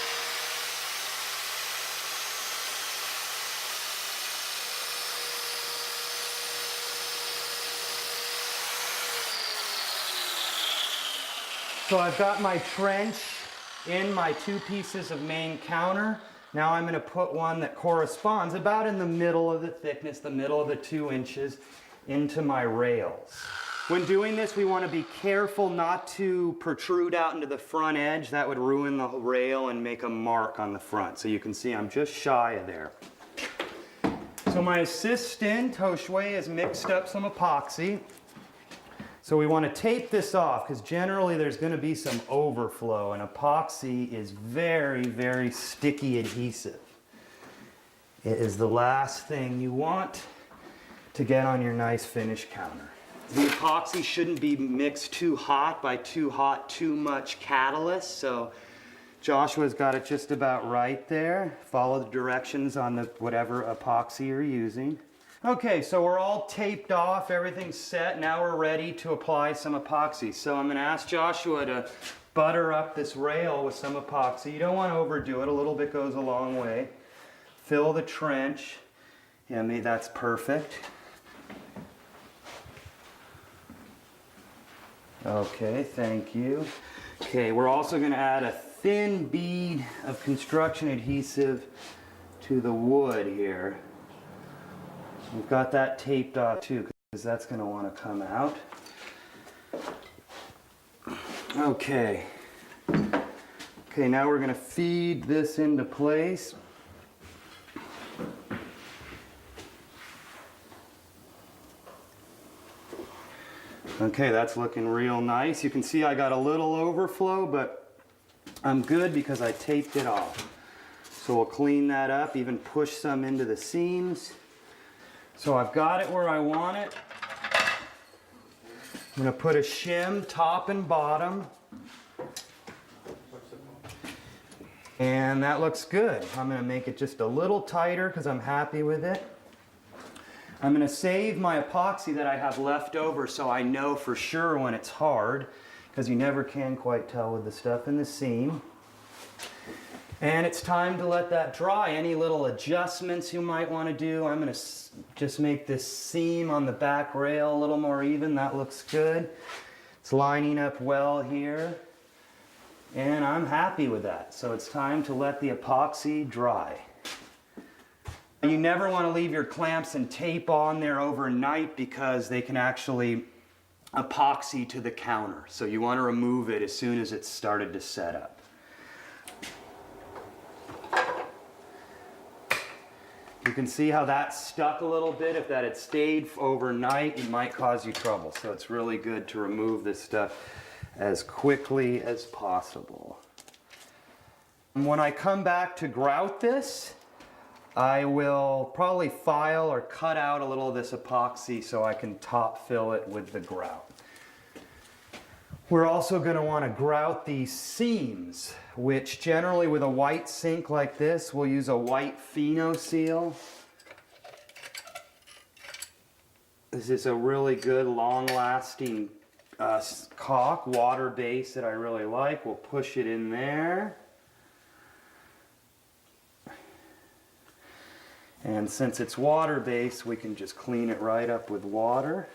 So I've got my trench in my two pieces of main counter. Now I'm going to put one that corresponds about in the middle of the thickness, the middle of the 2 inches, into my rails. When doing this, we want to be careful not to protrude out into the front edge. That would ruin the rail and make a mark on the front. So you can see I'm just shy of there. So my assistant, Hoshway, has mixed up some epoxy. So we want to tape this off because generally there's going to be some overflow, and epoxy is very, very sticky adhesive. It is the last thing you want to get on your nice finished counter. The epoxy shouldn't be mixed too hot. By too hot, too much catalyst. So Joshua's got it just about right there. Follow the directions on the whatever epoxy you're using. Okay, so we're all taped off, everything's set. Now we're ready to apply some epoxy. So I'm going to ask Joshua to butter up this rail with some epoxy. You don't want to overdo it, a little bit goes a long way. Fill the trench. Yeah, maybe that's perfect. Okay, thank you. Okay, we're also going to add a thin bead of construction adhesive to the wood here. We've got that taped off too because that's going to want to come out. Okay. Okay, now we're going to feed this into place. Okay, that's looking real nice. You can see I got a little overflow, but I'm good because I taped it off. So we'll clean that up, even push some into the seams. So I've got it where I want it. I'm going to put a shim top and bottom. And that looks good. I'm going to make it just a little tighter because I'm happy with it. I'm going to save my epoxy that I have left over so I know for sure when it's hard, because you never can quite tell with the stuff in the seam. And it's time to let that dry. Any little adjustments you might want to do, I'm going to just make this seam on the back rail a little more even. That looks good. It's lining up well here. And I'm happy with that. So it's time to let the epoxy dry. You never want to leave your clamps and tape on there overnight because they can actually epoxy to the counter. So you want to remove it as soon as it's started to set up. You can see how that stuck a little bit. If that had stayed overnight, it might cause you trouble. So it's really good to remove this stuff as quickly as possible. When I come back to grout this, I will probably file or cut out a little of this epoxy so I can top fill it with the grout. We're also going to want to grout these seams, which generally with a white sink like this, we'll use a white Pheno seal. This is a really good long-lasting caulk, water base that I really like. We'll push it in there. And since it's water-based, we can just clean it right up with water.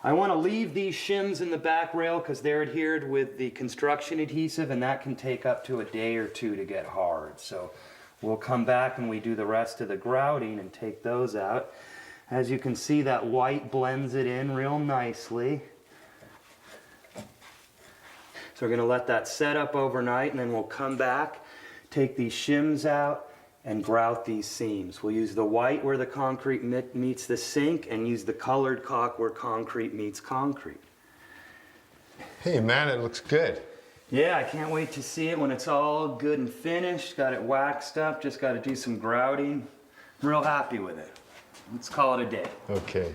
I want to leave these shims in the back rail because they're adhered with the construction adhesive, and that can take up to a day or two to get hard. So we'll come back and we do the rest of the grouting and take those out. As you can see, that white blends it in real nicely. So we're going to let that set up overnight, and then we'll come back, take these shims out, and grout these seams. We'll use the white where the concrete meets the sink and use the colored caulk where concrete meets concrete. Hey man, it looks good. Yeah, I can't wait to see it when it's all good and finished. Got it waxed up, just got to do some grouting. I'm real happy with it. Let's call it a day. Okay.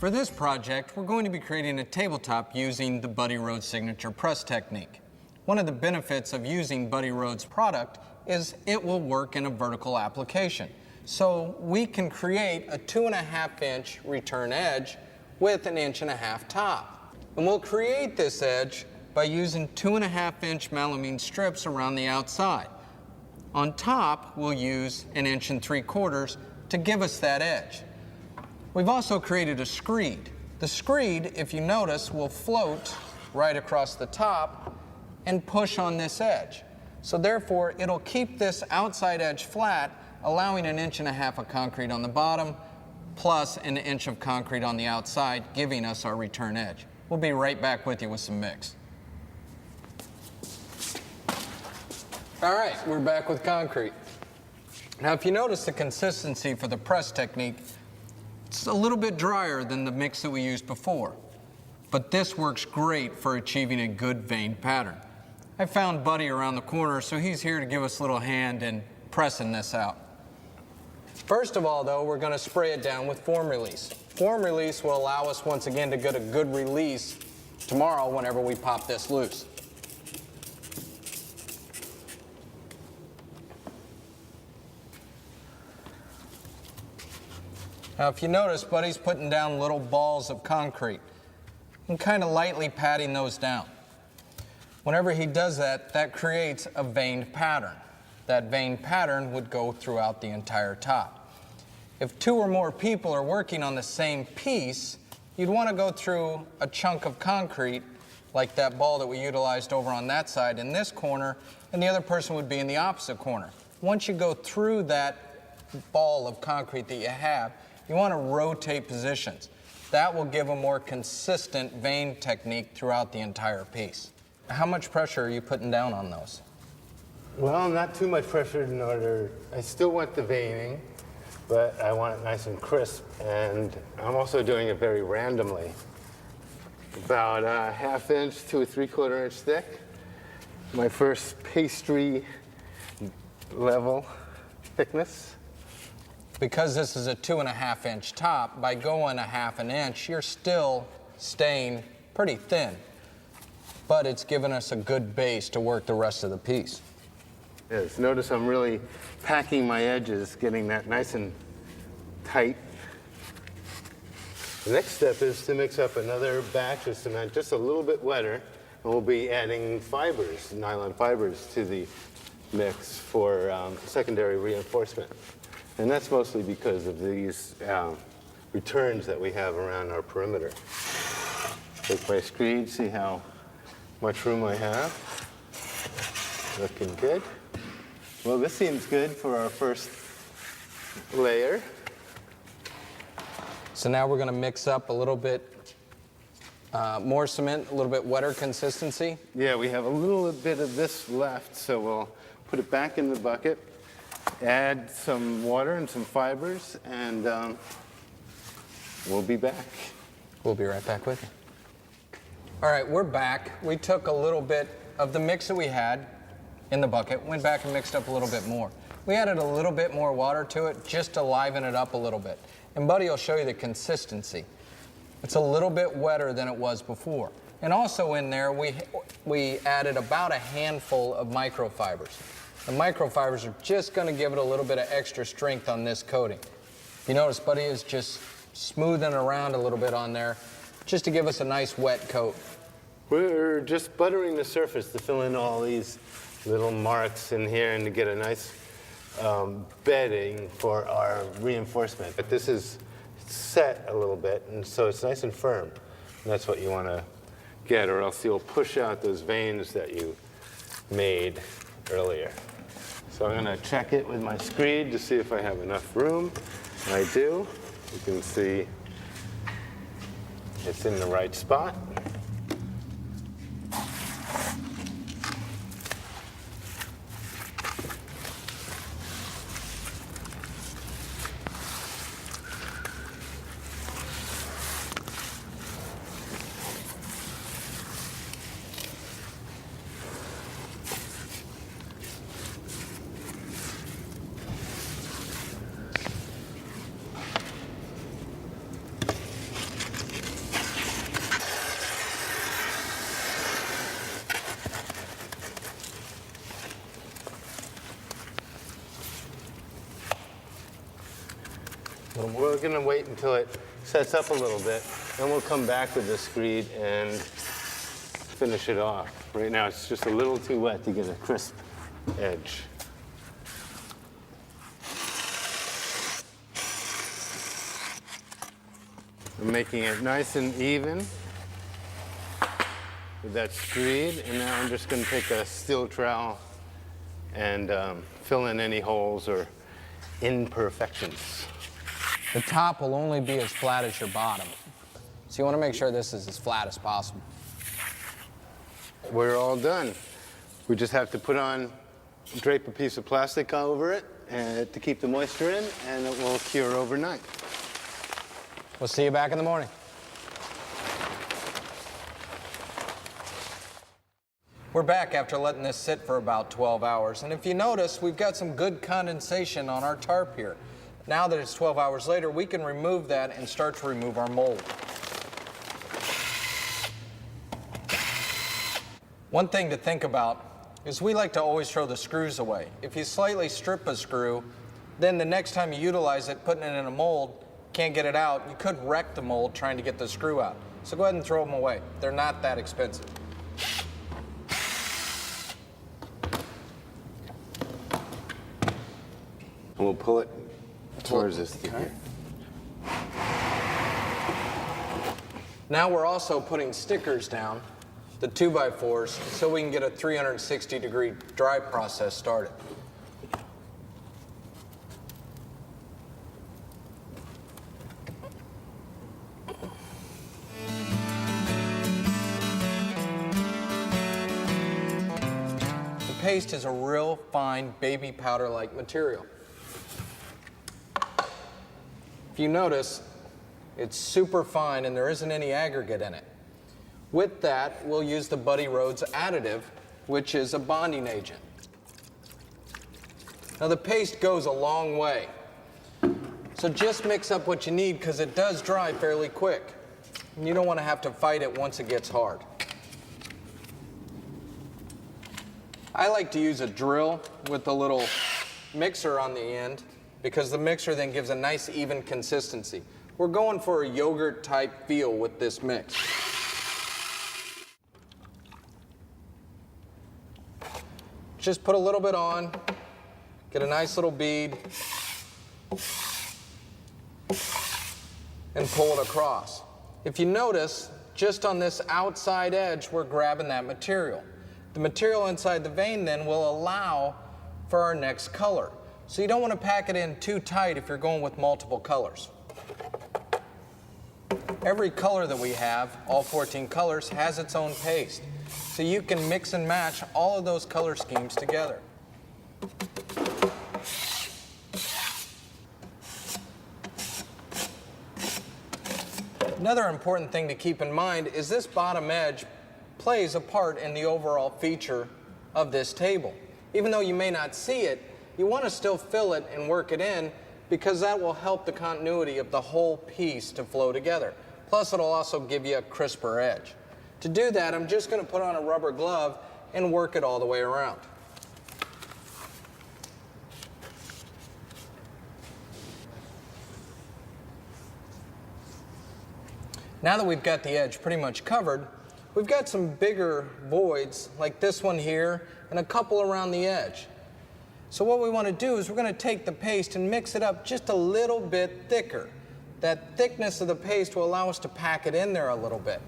For this project, we're going to be creating a tabletop using the Buddy Rhodes signature press technique. One of the benefits of using Buddy Rhodes product is it will work in a vertical application. So we can create a 2.5-inch return edge with an 1.5-inch top. And we'll create this edge by using 2.5-inch melamine strips around the outside. On top, we'll use 1 3/4 inches to give us that edge. We've also created a screed. The screed, if you notice, will float right across the top and push on this edge. So therefore, it'll keep this outside edge flat, allowing 1.5 inches of concrete on the bottom, plus 1 inch of concrete on the outside, giving us our return edge. We'll be right back with you with some mix. All right, we're back with concrete. Now, if you notice the consistency for the press technique, it's a little bit drier than the mix that we used before, but this works great for achieving a good veined pattern. I found Buddy around the corner, so he's here to give us a little hand in pressing this out. First of all, though, we're going to spray it down with form release. Form release will allow us once again to get a good release tomorrow whenever we pop this loose. Now, if you notice, Buddy's putting down little balls of concrete and kind of lightly patting those down. Whenever he does that, that creates a veined pattern. That veined pattern would go throughout the entire top. If 2 or more people are working on the same piece, you'd want to go through a chunk of concrete, like that ball that we utilized over on that side in this corner, and the other person would be in the opposite corner. Once you go through that ball of concrete that you have, you want to rotate positions. That will give a more consistent vein technique throughout the entire piece. How much pressure are you putting down on those? Well, not too much pressure in order. I still want the veining, but I want it nice and crisp, and I'm also doing it very randomly. About a 1/2 inch to a 3/4 inch thick. My first pastry level thickness. Because this is a 2.5-inch top, by going 1/2 inch, you're still staying pretty thin, but it's given us a good base to work the rest of the piece. Yes, notice I'm really packing my edges, getting that nice and tight. The next step is to mix up another batch of cement, just a little bit wetter, and we'll be adding fibers, nylon fibers, to the mix for secondary reinforcement. And that's mostly because of these returns that we have around our perimeter. Take my screed, see how much room I have. Looking good. Well, this seems good for our first layer. So now we're going to mix up a little bit more cement, a little bit wetter consistency. Yeah, we have a little bit of this left, so we'll put it back in the bucket, add some water and some fibers, and we'll be back. We'll be right back with you. All right, we're back. We took a little bit of the mix that we had in the bucket, went back and mixed up a little bit more. We added a little bit more water to it just to liven it up a little bit. And Buddy will show you the consistency. It's a little bit wetter than it was before. And also in there, we added about a handful of microfibers. The microfibers are just going to give it a little bit of extra strength on this coating. You notice Buddy is just smoothing around a little bit on there just to give us a nice wet coat. We're just buttering the surface to fill in all these little marks in here and to get a nice bedding for our reinforcement. But this is set a little bit, and so it's nice and firm. And that's what you want to get, or else you'll push out those veins that you made earlier. So I'm going to check it with my screed to see if I have enough room. I do. You can see it's in the right spot. We're going to wait until it sets up a little bit, then we'll come back with the screed and finish it off. Right now it's just a little too wet to get a crisp edge. I'm making it nice and even with that screed, and now I'm just going to take a steel trowel and fill in any holes or imperfections. The top will only be as flat as your bottom. So you want to make sure this is as flat as possible. We're all done. We just have to drape a piece of plastic over it to keep the moisture in, and it will cure overnight. We'll see you back in the morning. We're back after letting this sit for about 12 hours. And if you notice, we've got some good condensation on our tarp here. Now that it's 12 hours later, we can remove that and start to remove our mold. One thing to think about is we like to always throw the screws away. If you slightly strip a screw, then the next time you utilize it, putting it in a mold, can't get it out, you could wreck the mold trying to get the screw out. So go ahead and throw them away. They're not that expensive. And we'll pull it towards us. Okay. Now we're also putting stickers down, the 2x4s, so we can get a 360-degree dry process started. The paste is a real fine baby powder-like material. If you notice, it's super fine and there isn't any aggregate in it. With that, we'll use the Buddy Rhodes additive, which is a bonding agent. Now the paste goes a long way. So just mix up what you need because it does dry fairly quick. And you don't want to have to fight it once it gets hard. I like to use a drill with a little mixer on the end because the mixer then gives a nice even consistency. We're going for a yogurt type feel with this mix. Just put a little bit on, get a nice little bead, and pull it across. If you notice, just on this outside edge, we're grabbing that material. The material inside the vein then will allow for our next color. So you don't want to pack it in too tight if you're going with multiple colors. Every color that we have, all 14 colors, has its own paste. So you can mix and match all of those color schemes together. Another important thing to keep in mind is this bottom edge plays a part in the overall feature of this table. Even though you may not see it, you want to still fill it and work it in because that will help the continuity of the whole piece to flow together. Plus, it'll also give you a crisper edge. To do that, I'm just going to put on a rubber glove and work it all the way around. Now that we've got the edge pretty much covered, we've got some bigger voids like this one here and a couple around the edge. So what we want to do is we're going to take the paste and mix it up just a little bit thicker. That thickness of the paste will allow us to pack it in there a little bit.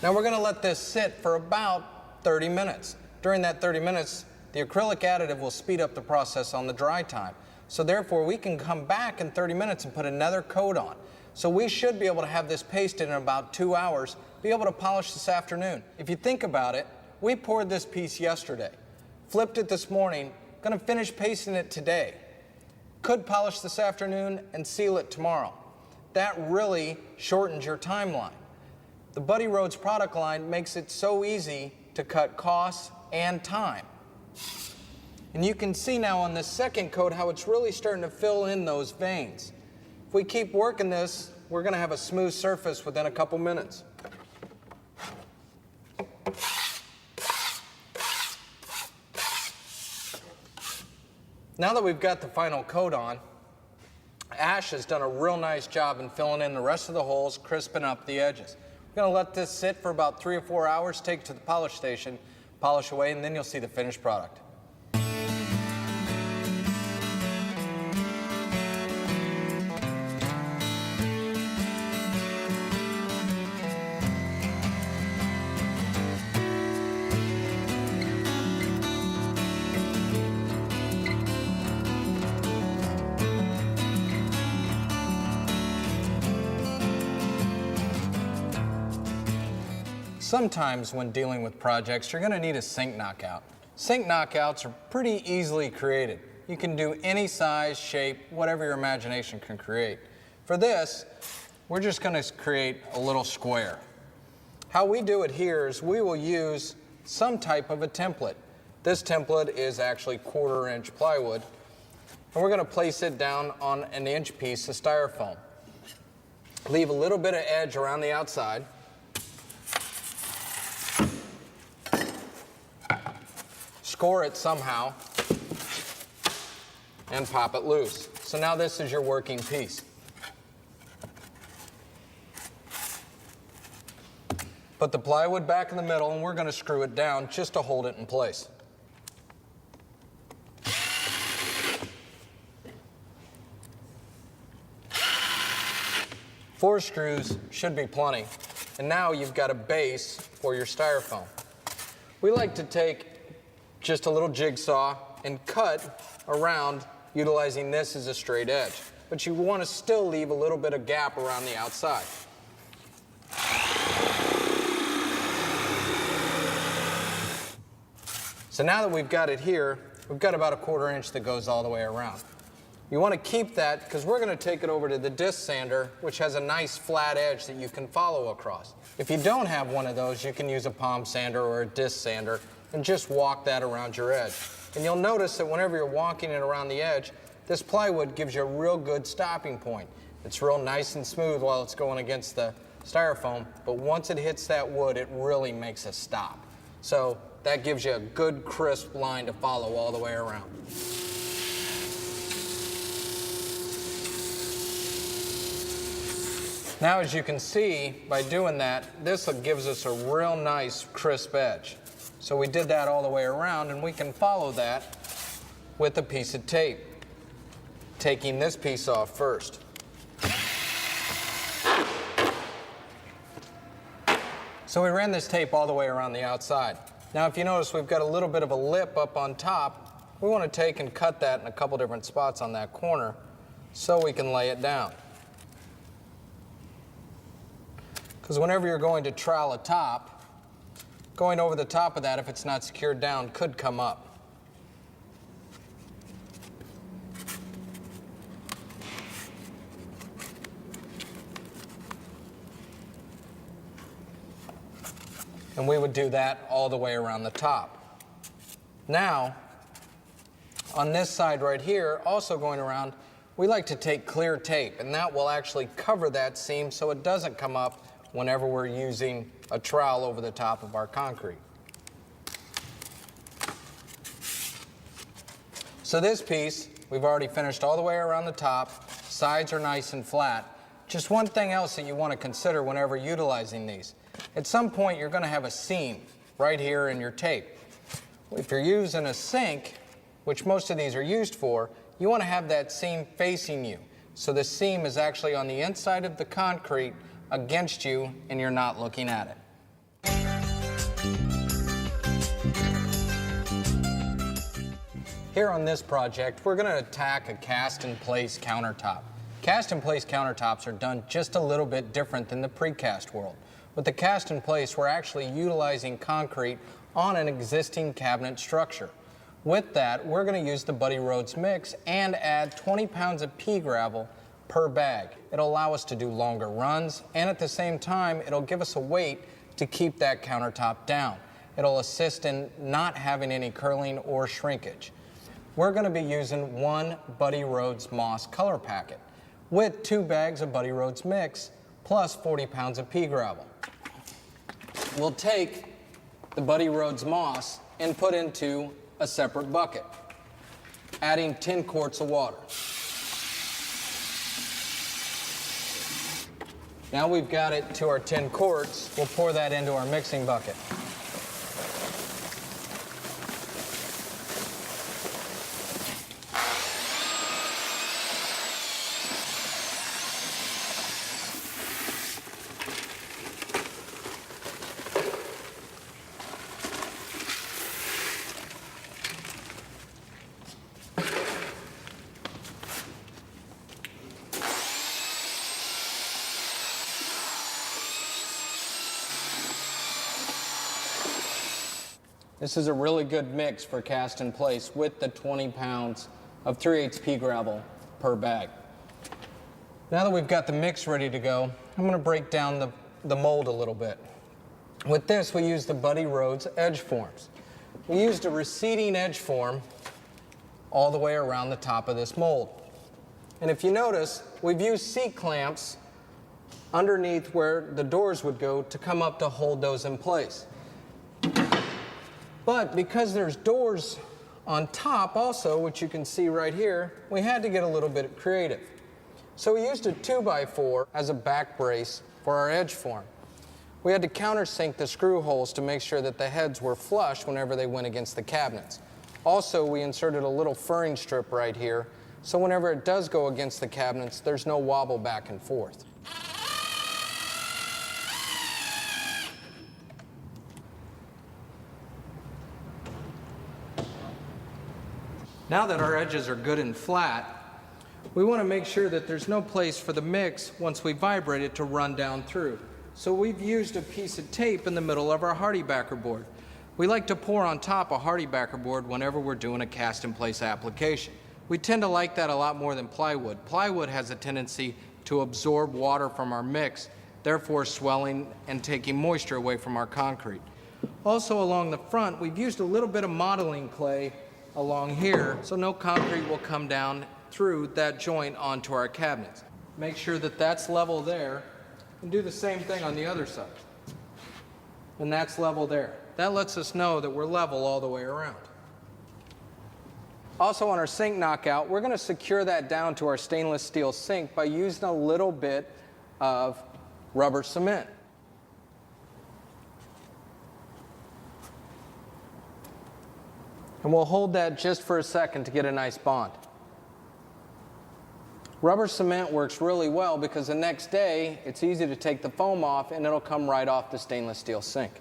Now we're going to let this sit for about 30 minutes. During that 30 minutes, the acrylic additive will speed up the process on the dry time. So therefore, we can come back in 30 minutes and put another coat on. So we should be able to have this pasted in about 2 hours, be able to polish this afternoon. If you think about it, we poured this piece yesterday, flipped it this morning, going to finish pasting it today. Could polish this afternoon and seal it tomorrow. That really shortens your timeline. The Buddy Rhodes product line makes it so easy to cut costs and time. And you can see now on this second coat how it's really starting to fill in those veins. If we keep working this, we're going to have a smooth surface within a couple minutes. Now that we've got the final coat on, Ash has done a real nice job in filling in the rest of the holes, crisping up the edges. We're going to let this sit for about 3 or 4 hours, take it to the polish station, polish away, and then you'll see the finished product. Sometimes when dealing with projects, you're going to need a sink knockout. Sink knockouts are pretty easily created. You can do any size, shape, whatever your imagination can create. For this, we're just going to create a little square. How we do it here is we will use some type of a template. This template is actually 1/4 inch plywood, and we're going to place it down on an inch piece of styrofoam. Leave a little bit of edge around the outside. Score it somehow, and pop it loose. So now this is your working piece. Put the plywood back in the middle, and we're going to screw it down just to hold it in place. Four screws should be plenty. And now you've got a base for your styrofoam. We like to take just a little jigsaw and cut around utilizing this as a straight edge. But you want to still leave a little bit of gap around the outside. So now that we've got it here, we've got about a 1/4 inch that goes all the way around. You want to keep that because we're going to take it over to the disc sander, which has a nice flat edge that you can follow across. If you don't have one of those, you can use a palm sander or a disc sander and just walk that around your edge. And you'll notice that whenever you're walking it around the edge, this plywood gives you a real good stopping point. It's real nice and smooth while it's going against the styrofoam, but once it hits that wood, it really makes a stop. So that gives you a good crisp line to follow all the way around. Now, as you can see, by doing that, this gives us a real nice crisp edge. So we did that all the way around, and we can follow that with a piece of tape, taking this piece off first. So we ran this tape all the way around the outside. Now, if you notice, we've got a little bit of a lip up on top. We want to take and cut that in a couple different spots on that corner so we can lay it down. Because whenever you're going to trowel a top, going over the top of that, if it's not secured down, could come up. And we would do that all the way around the top. Now, on this side right here, also going around, we like to take clear tape, and that will actually cover that seam so it doesn't come up whenever we're using a trowel over the top of our concrete. So this piece, we've already finished all the way around the top. Sides are nice and flat. Just one thing else that you want to consider whenever utilizing these. At some point, you're going to have a seam right here in your tape. If you're using a sink, which most of these are used for, you want to have that seam facing you. So the seam is actually on the inside of the concrete against you, and you're not looking at it. Here on this project, we're going to attack a cast-in-place countertop. Cast-in-place countertops are done just a little bit different than the precast world. With the cast-in-place, we're actually utilizing concrete on an existing cabinet structure. With that, we're going to use the Buddy Rhodes mix and add 20 pounds of pea gravel per bag. It'll allow us to do longer runs, and at the same time, it'll give us a weight to keep that countertop down. It'll assist in not having any curling or shrinkage. We're going to be using one Buddy Rhodes moss color packet with 2 bags of Buddy Rhodes mix plus 40 pounds of pea gravel. We'll take the Buddy Rhodes moss and put into a separate bucket, adding 10 quarts of water. Now we've got it to our 10 quarts, we'll pour that into our mixing bucket. This is a really good mix for cast in place with the 20 pounds of 3/8 pea gravel per bag. Now that we've got the mix ready to go, I'm going to break down the mold a little bit. With this, we use the Buddy Rhodes edge forms. We used a receding edge form all the way around the top of this mold. And if you notice, we've used seat clamps underneath where the doors would go to come up to hold those in place. But because there's doors on top also, which you can see right here, we had to get a little bit creative. So we used a 2x4 as a back brace for our edge form. We had to countersink the screw holes to make sure that the heads were flush whenever they went against the cabinets. Also, we inserted a little furring strip right here, so whenever it does go against the cabinets, there's no wobble back and forth. Now that our edges are good and flat, we want to make sure that there's no place for the mix, once we vibrate it, to run down through. So we've used a piece of tape in the middle of our hardy backer board. We like to pour on top a hardy backer board whenever we're doing a cast-in-place application. We tend to like that a lot more than plywood. Plywood has a tendency to absorb water from our mix, therefore swelling and taking moisture away from our concrete. Also along the front, we've used a little bit of modeling clay along here, so no concrete will come down through that joint onto our cabinets. Make sure that that's level there, and do the same thing on the other side. And that's level there. That lets us know that we're level all the way around. Also on our sink knockout, we're going to secure that down to our stainless steel sink by using a little bit of rubber cement. And we'll hold that just for a second to get a nice bond. Rubber cement works really well because the next day it's easy to take the foam off and it'll come right off the stainless steel sink.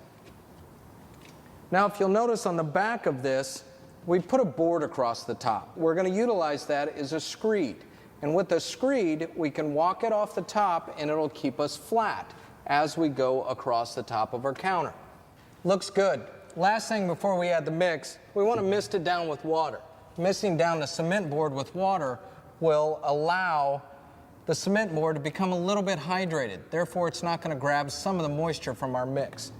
Now if you'll notice on the back of this, we put a board across the top. We're going to utilize that as a screed. And with the screed, we can walk it off the top and it'll keep us flat as we go across the top of our counter. Looks good. Last thing before we add the mix, we want to mist it down with water. Misting down the cement board with water will allow the cement board to become a little bit hydrated. Therefore, it's not going to grab some of the moisture from our mix.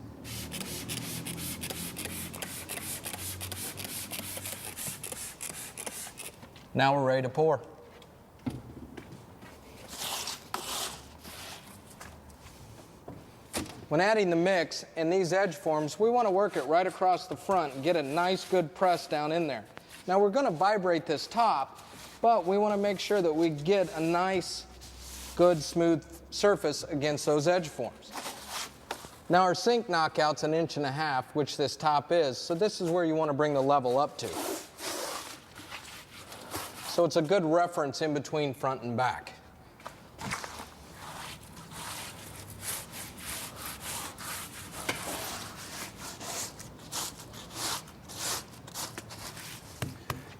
Now we're ready to pour. When adding the mix in these edge forms, we want to work it right across the front and get a nice good press down in there. Now we're going to vibrate this top, but we want to make sure that we get a nice, good, smooth surface against those edge forms. Now our sink knockout's 1.5 inches, which this top is, so this is where you want to bring the level up to. So it's a good reference in between front and back.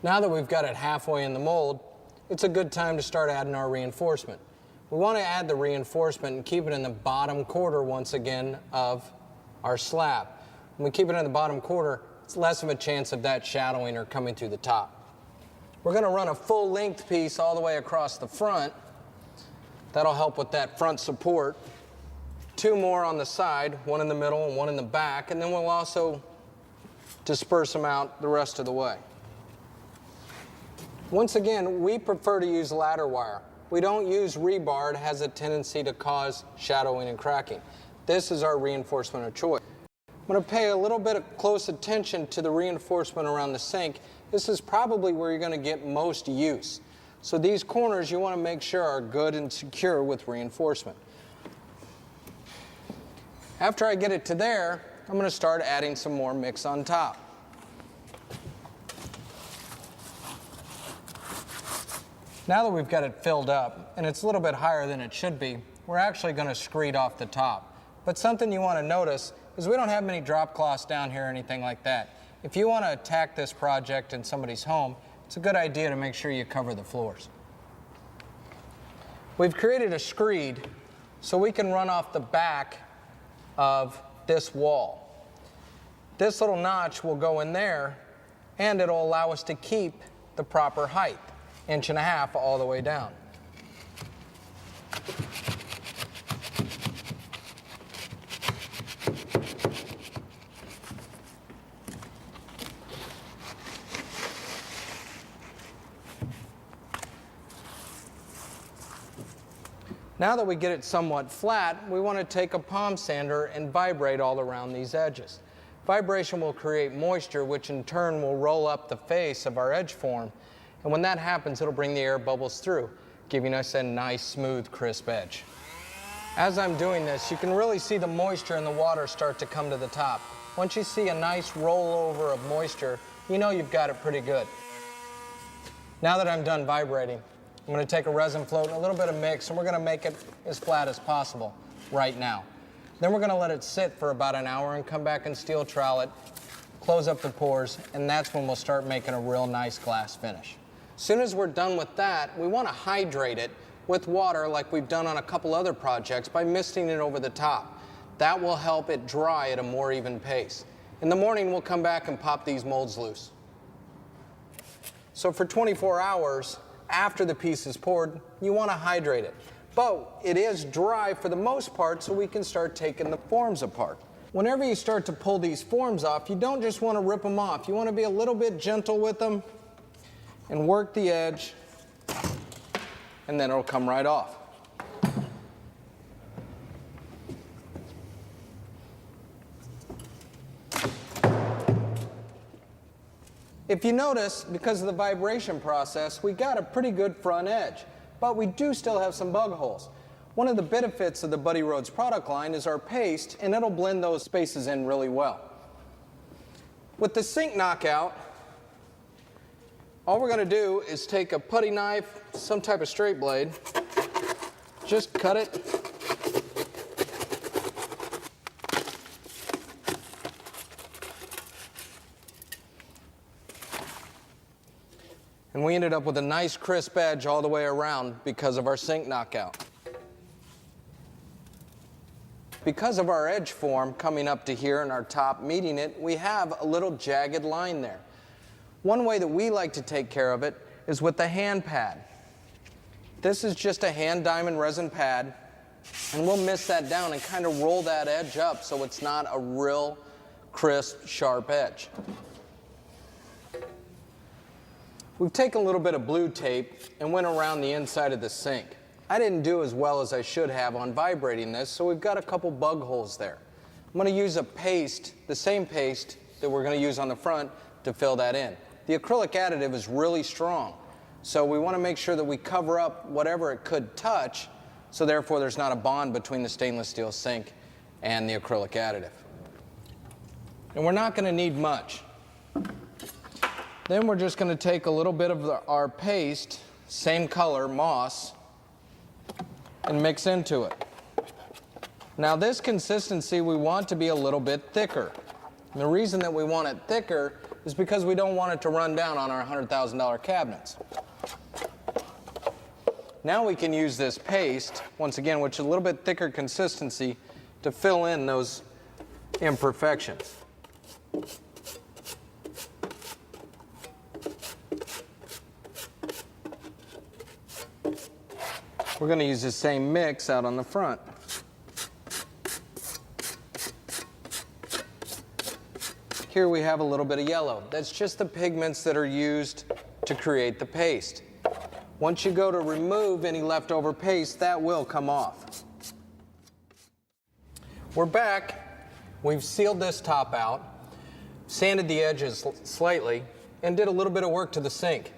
Now that we've got it halfway in the mold, it's a good time to start adding our reinforcement. We want to add the reinforcement and keep it in the bottom quarter once again of our slab. When we keep it in the bottom quarter, it's less of a chance of that shadowing or coming through the top. We're going to run a full length piece all the way across the front. That'll help with that front support. 2 more on the side, 1 in the middle and 1 in the back, and then we'll also disperse them out the rest of the way. Once again, we prefer to use ladder wire. We don't use rebar. It has a tendency to cause shadowing and cracking. This is our reinforcement of choice. I'm going to pay a little bit of close attention to the reinforcement around the sink. This is probably where you're going to get most use. So these corners you want to make sure are good and secure with reinforcement. After I get it to there, I'm going to start adding some more mix on top. Now that we've got it filled up, and it's a little bit higher than it should be, we're actually going to screed off the top. But something you want to notice is we don't have many drop cloths down here or anything like that. If you want to attack this project in somebody's home, it's a good idea to make sure you cover the floors. We've created a screed so we can run off the back of this wall. This little notch will go in there, and it'll allow us to keep the proper height. 1.5 inches all the way down. Now that we get it somewhat flat, we want to take a palm sander and vibrate all around these edges. Vibration will create moisture, which in turn will roll up the face of our edge form. And when that happens, it'll bring the air bubbles through, giving us a nice, smooth, crisp edge. As I'm doing this, you can really see the moisture in the water start to come to the top. Once you see a nice rollover of moisture, you know you've got it pretty good. Now that I'm done vibrating, I'm going to take a resin float and a little bit of mix, and we're going to make it as flat as possible right now. Then we're going to let it sit for about an hour and come back and steel trowel it, close up the pores, and that's when we'll start making a real nice glass finish. As soon as we're done with that, we want to hydrate it with water like we've done on a couple other projects by misting it over the top. That will help it dry at a more even pace. In the morning, we'll come back and pop these molds loose. So for 24 hours after the piece is poured, you want to hydrate it. But it is dry for the most part, so we can start taking the forms apart. Whenever you start to pull these forms off, you don't just want to rip them off. You want to be a little bit gentle with them and work the edge, and then it'll come right off. If you notice, because of the vibration process, we got a pretty good front edge, but we do still have some bug holes. One of the benefits of the Buddy Rhodes product line is our paste, and it'll blend those spaces in really well. With the sink knockout, all we're going to do is take a putty knife, some type of straight blade, just cut it. And we ended up with a nice crisp edge all the way around because of our sink knockout. Because of our edge form coming up to here and our top meeting it, we have a little jagged line there. One way that we like to take care of it is with the hand pad. This is just a hand diamond resin pad, and we'll mist that down and kind of roll that edge up so it's not a real crisp, sharp edge. We've taken a little bit of blue tape and went around the inside of the sink. I didn't do as well as I should have on vibrating this, so we've got a couple bug holes there. I'm going to use a paste, the same paste that we're going to use on the front, to fill that in. The acrylic additive is really strong, so we want to make sure that we cover up whatever it could touch, so therefore there's not a bond between the stainless steel sink and the acrylic additive. And we're not going to need much. Then we're just going to take a little bit of our paste, same color, moss, and mix into it. Now this consistency we want to be a little bit thicker. And the reason that we want it thicker is because we don't want it to run down on our $100,000 cabinets. Now we can use this paste, once again, which is a little bit thicker consistency, to fill in those imperfections. We're going to use the same mix out on the front. Here we have a little bit of yellow. That's just the pigments that are used to create the paste. Once you go to remove any leftover paste, that will come off. We're back. We've sealed this top out, sanded the edges slightly, and did a little bit of work to the sink.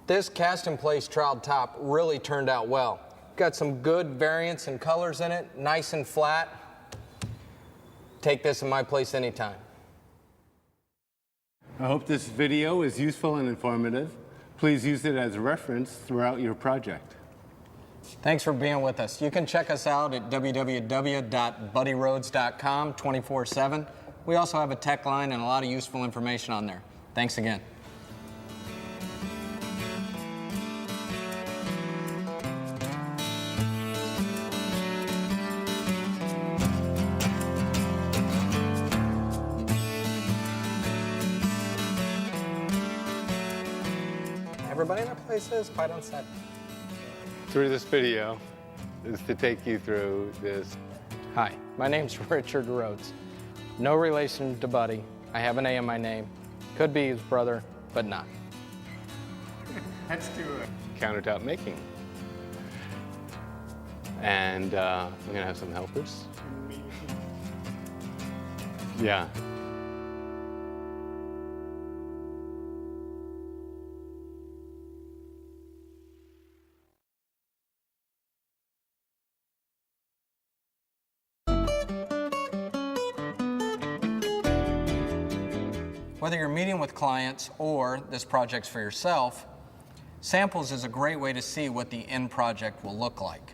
This cast-in-place trowel top really turned out well. Got some good variance in colors in it, nice and flat. Take this in my place anytime. I hope this video is useful and informative. Please use it as a reference throughout your project. Thanks for being with us. You can check us out at www.buddyrhodes.com 24/7. We also have a tech line and a lot of useful information on there. Thanks again. Everybody in their places, quiet on set. Through this video is to take you through this. Hi, my name's Richard Rhodes. No relation to Buddy. I have an A in my name. Could be his brother, but not. Let's do it. Countertop making. And I'm gonna have some helpers. Yeah. Whether you're meeting with clients or this project's for yourself, samples is a great way to see what the end project will look like.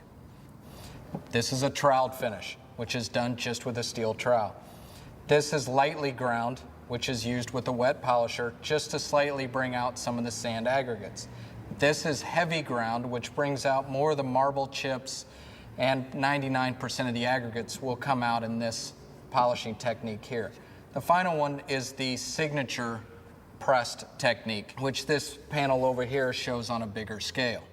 This is a troweled finish, which is done just with a steel trowel. This is lightly ground, which is used with a wet polisher just to slightly bring out some of the sand aggregates. This is heavy ground, which brings out more of the marble chips, and 99% of the aggregates will come out in this polishing technique here. The final one is the signature pressed technique, which this panel over here shows on a bigger scale.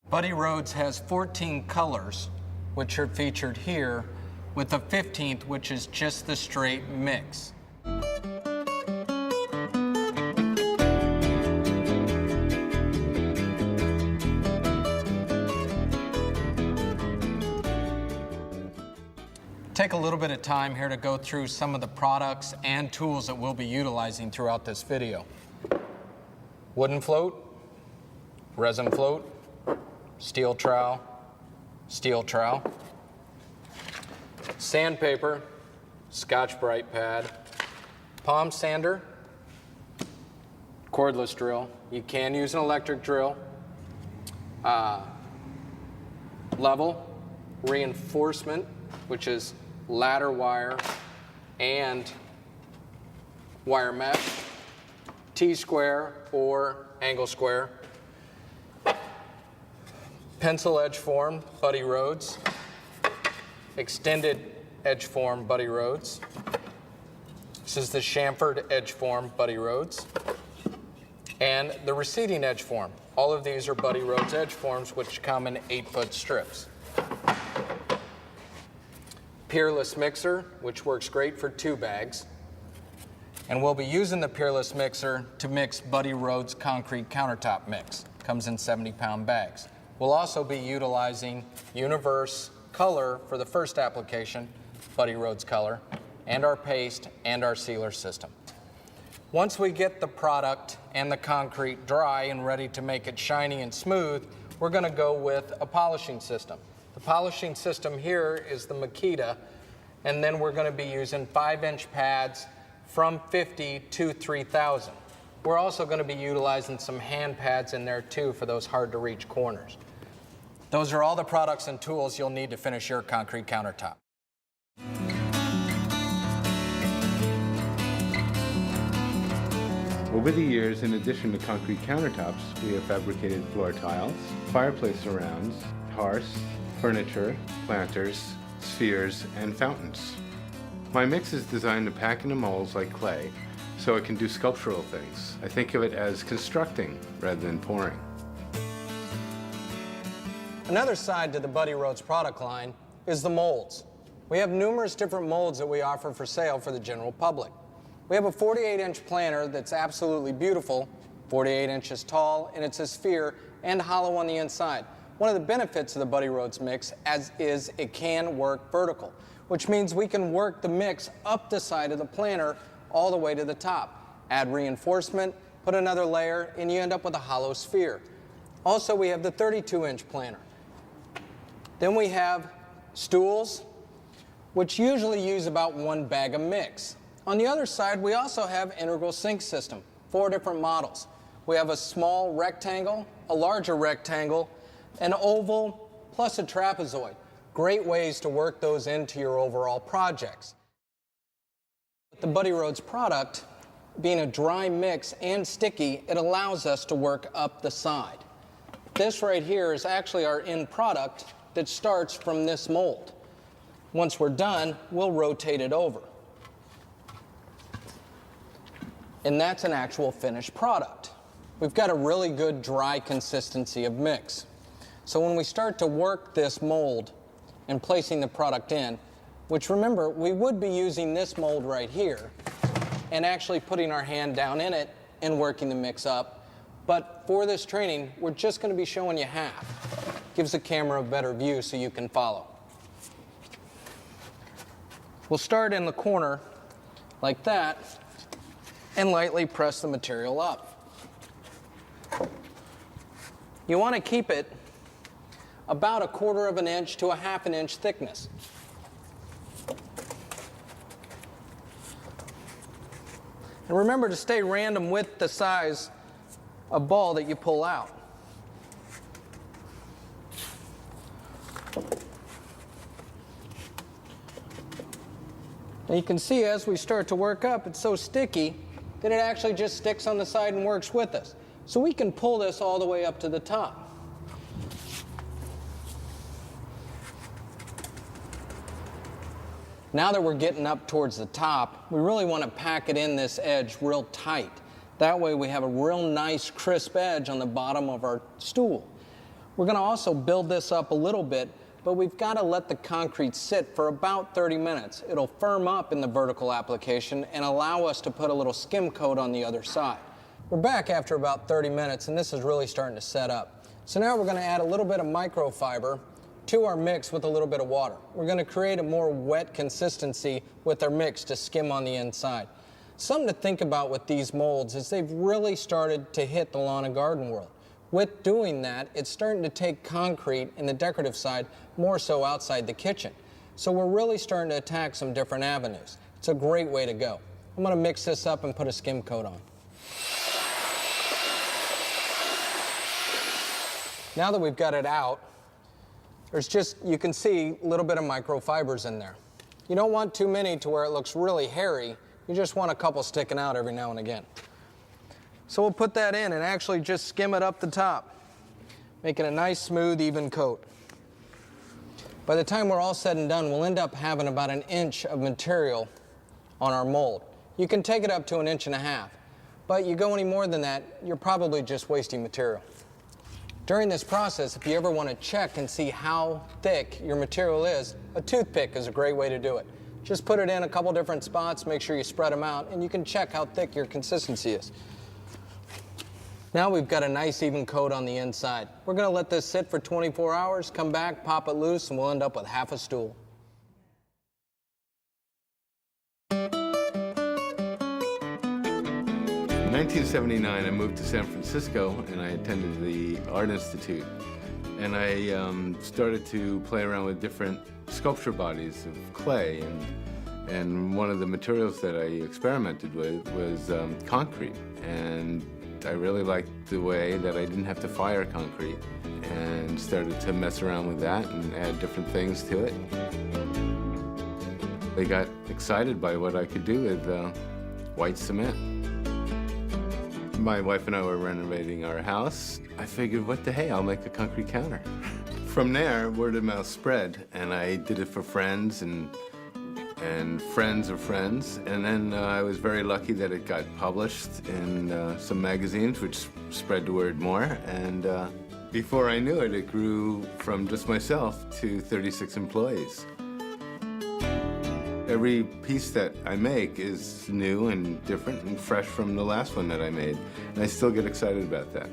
Buddy Rhodes has 14 colors, which are featured here, with the 15th, which is just the straight mix. Take a little bit of time here to go through some of the products and tools that we'll be utilizing throughout this video. wooden float, resin float, steel trowel, sandpaper, Scotch-Brite pad, palm sander, cordless drill. You can use an electric drill. Level, reinforcement, which is ladder wire and wire mesh, T-square or angle square, pencil edge form, Buddy Rhodes, extended edge form, Buddy Rhodes. This is the chamfered edge form, Buddy Rhodes, and the receding edge form. All of these are Buddy Rhodes edge forms, which come in 8-foot strips. Peerless mixer, which works great for 2 bags. And we'll be using the Peerless mixer to mix Buddy Rhodes concrete countertop mix. Comes in 70-pound bags. We'll also be utilizing Universe Color for the first application, Buddy Rhodes Color, and our paste and our sealer system. Once we get the product and the concrete dry and ready to make it shiny and smooth, we're going to go with a polishing system. The polishing system here is the Makita, and then we're going to be using 5-inch pads from 50 to 3,000. We're also going to be utilizing some hand pads in there too for those hard to reach corners. Those are all the products and tools you'll need to finish your concrete countertop. Over the years, in addition to concrete countertops, we have fabricated floor tiles, fireplace surrounds, hearths, furniture, planters, spheres, and fountains. My mix is designed to pack into molds like clay, so it can do sculptural things. I think of it as constructing rather than pouring. Another side to the Buddy Rhodes product line is the molds. We have numerous different molds that we offer for sale for the general public. We have a 48-inch planter that's absolutely beautiful, 48 inches tall, and it's a sphere and hollow on the inside. One of the benefits of the Buddy Rhodes mix is it can work vertical, which means we can work the mix up the side of the planter all the way to the top. Add reinforcement, put another layer, and you end up with a hollow sphere. Also, we have the 32-inch planter. Then we have stools, which usually use about 1 bag of mix. On the other side, we also have integral sink system, 4 different models. We have a small rectangle, a larger rectangle, an oval, plus a trapezoid. Great ways to work those into your overall projects. The Buddy Rhodes product, being a dry mix and sticky, it allows us to work up the side. This right here is actually our end product that starts from this mold. Once we're done, we'll rotate it over. And that's an actual finished product. We've got a really good dry consistency of mix. So when we start to work this mold and placing the product in, which remember, we would be using this mold right here and actually putting our hand down in it and working the mix up. But for this training, we're just going to be showing you half. Gives the camera a better view so you can follow. We'll start in the corner like that and lightly press the material up. You want to keep it about 1/4 of an inch to 1/2 an inch thickness. And remember to stay random with the size of ball that you pull out. And you can see as we start to work up, it's so sticky that it actually just sticks on the side and works with us. So we can pull this all the way up to the top. Now that we're getting up towards the top, we really want to pack it in this edge real tight. That way we have a real nice crisp edge on the bottom of our stool. We're going to also build this up a little bit, but we've got to let the concrete sit for about 30 minutes. It'll firm up in the vertical application and allow us to put a little skim coat on the other side. We're back after about 30 minutes, and this is really starting to set up. So now we're going to add a little bit of microfiber to our mix with a little bit of water. We're going to create a more wet consistency with our mix to skim on the inside. Something to think about with these molds is they've really started to hit the lawn and garden world. With doing that, it's starting to take concrete and the decorative side more so outside the kitchen. So we're really starting to attack some different avenues. It's a great way to go. I'm going to mix this up and put a skim coat on. Now that we've got it out, there's just, you can see a little bit of microfibers in there. You don't want too many to where it looks really hairy. You just want a couple sticking out every now and again. So we'll put that in and actually just skim it up the top, making a nice, smooth, even coat. By the time we're all said and done, we'll end up having about 1 inch of material on our mold. You can take it up to 1.5 inches, but you go any more than that, you're probably just wasting material. During this process, if you ever want to check and see how thick your material is, a toothpick is a great way to do it. Just put it in a couple different spots, make sure you spread them out, and you can check how thick your consistency is. Now we've got a nice even coat on the inside. We're going to let this sit for 24 hours, come back, pop it loose, and we'll end up with half a stool. In 1979, I moved to San Francisco and I attended the Art Institute. And I started to play around with different sculpture bodies of clay. And one of the materials that I experimented with was concrete. And I really liked the way that I didn't have to fire concrete, and started to mess around with that and add different things to it. They got excited by what I could do with white cement. My wife and I were renovating our house. I figured, what the hey, I'll make a concrete counter. From there, word of mouth spread, and I did it for friends and friends of friends. And then I was very lucky that it got published in some magazines, which spread the word more. And before I knew it, it grew from just myself to 36 employees. Every piece that I make is new and different and fresh from the last one that I made. And I still get excited about that.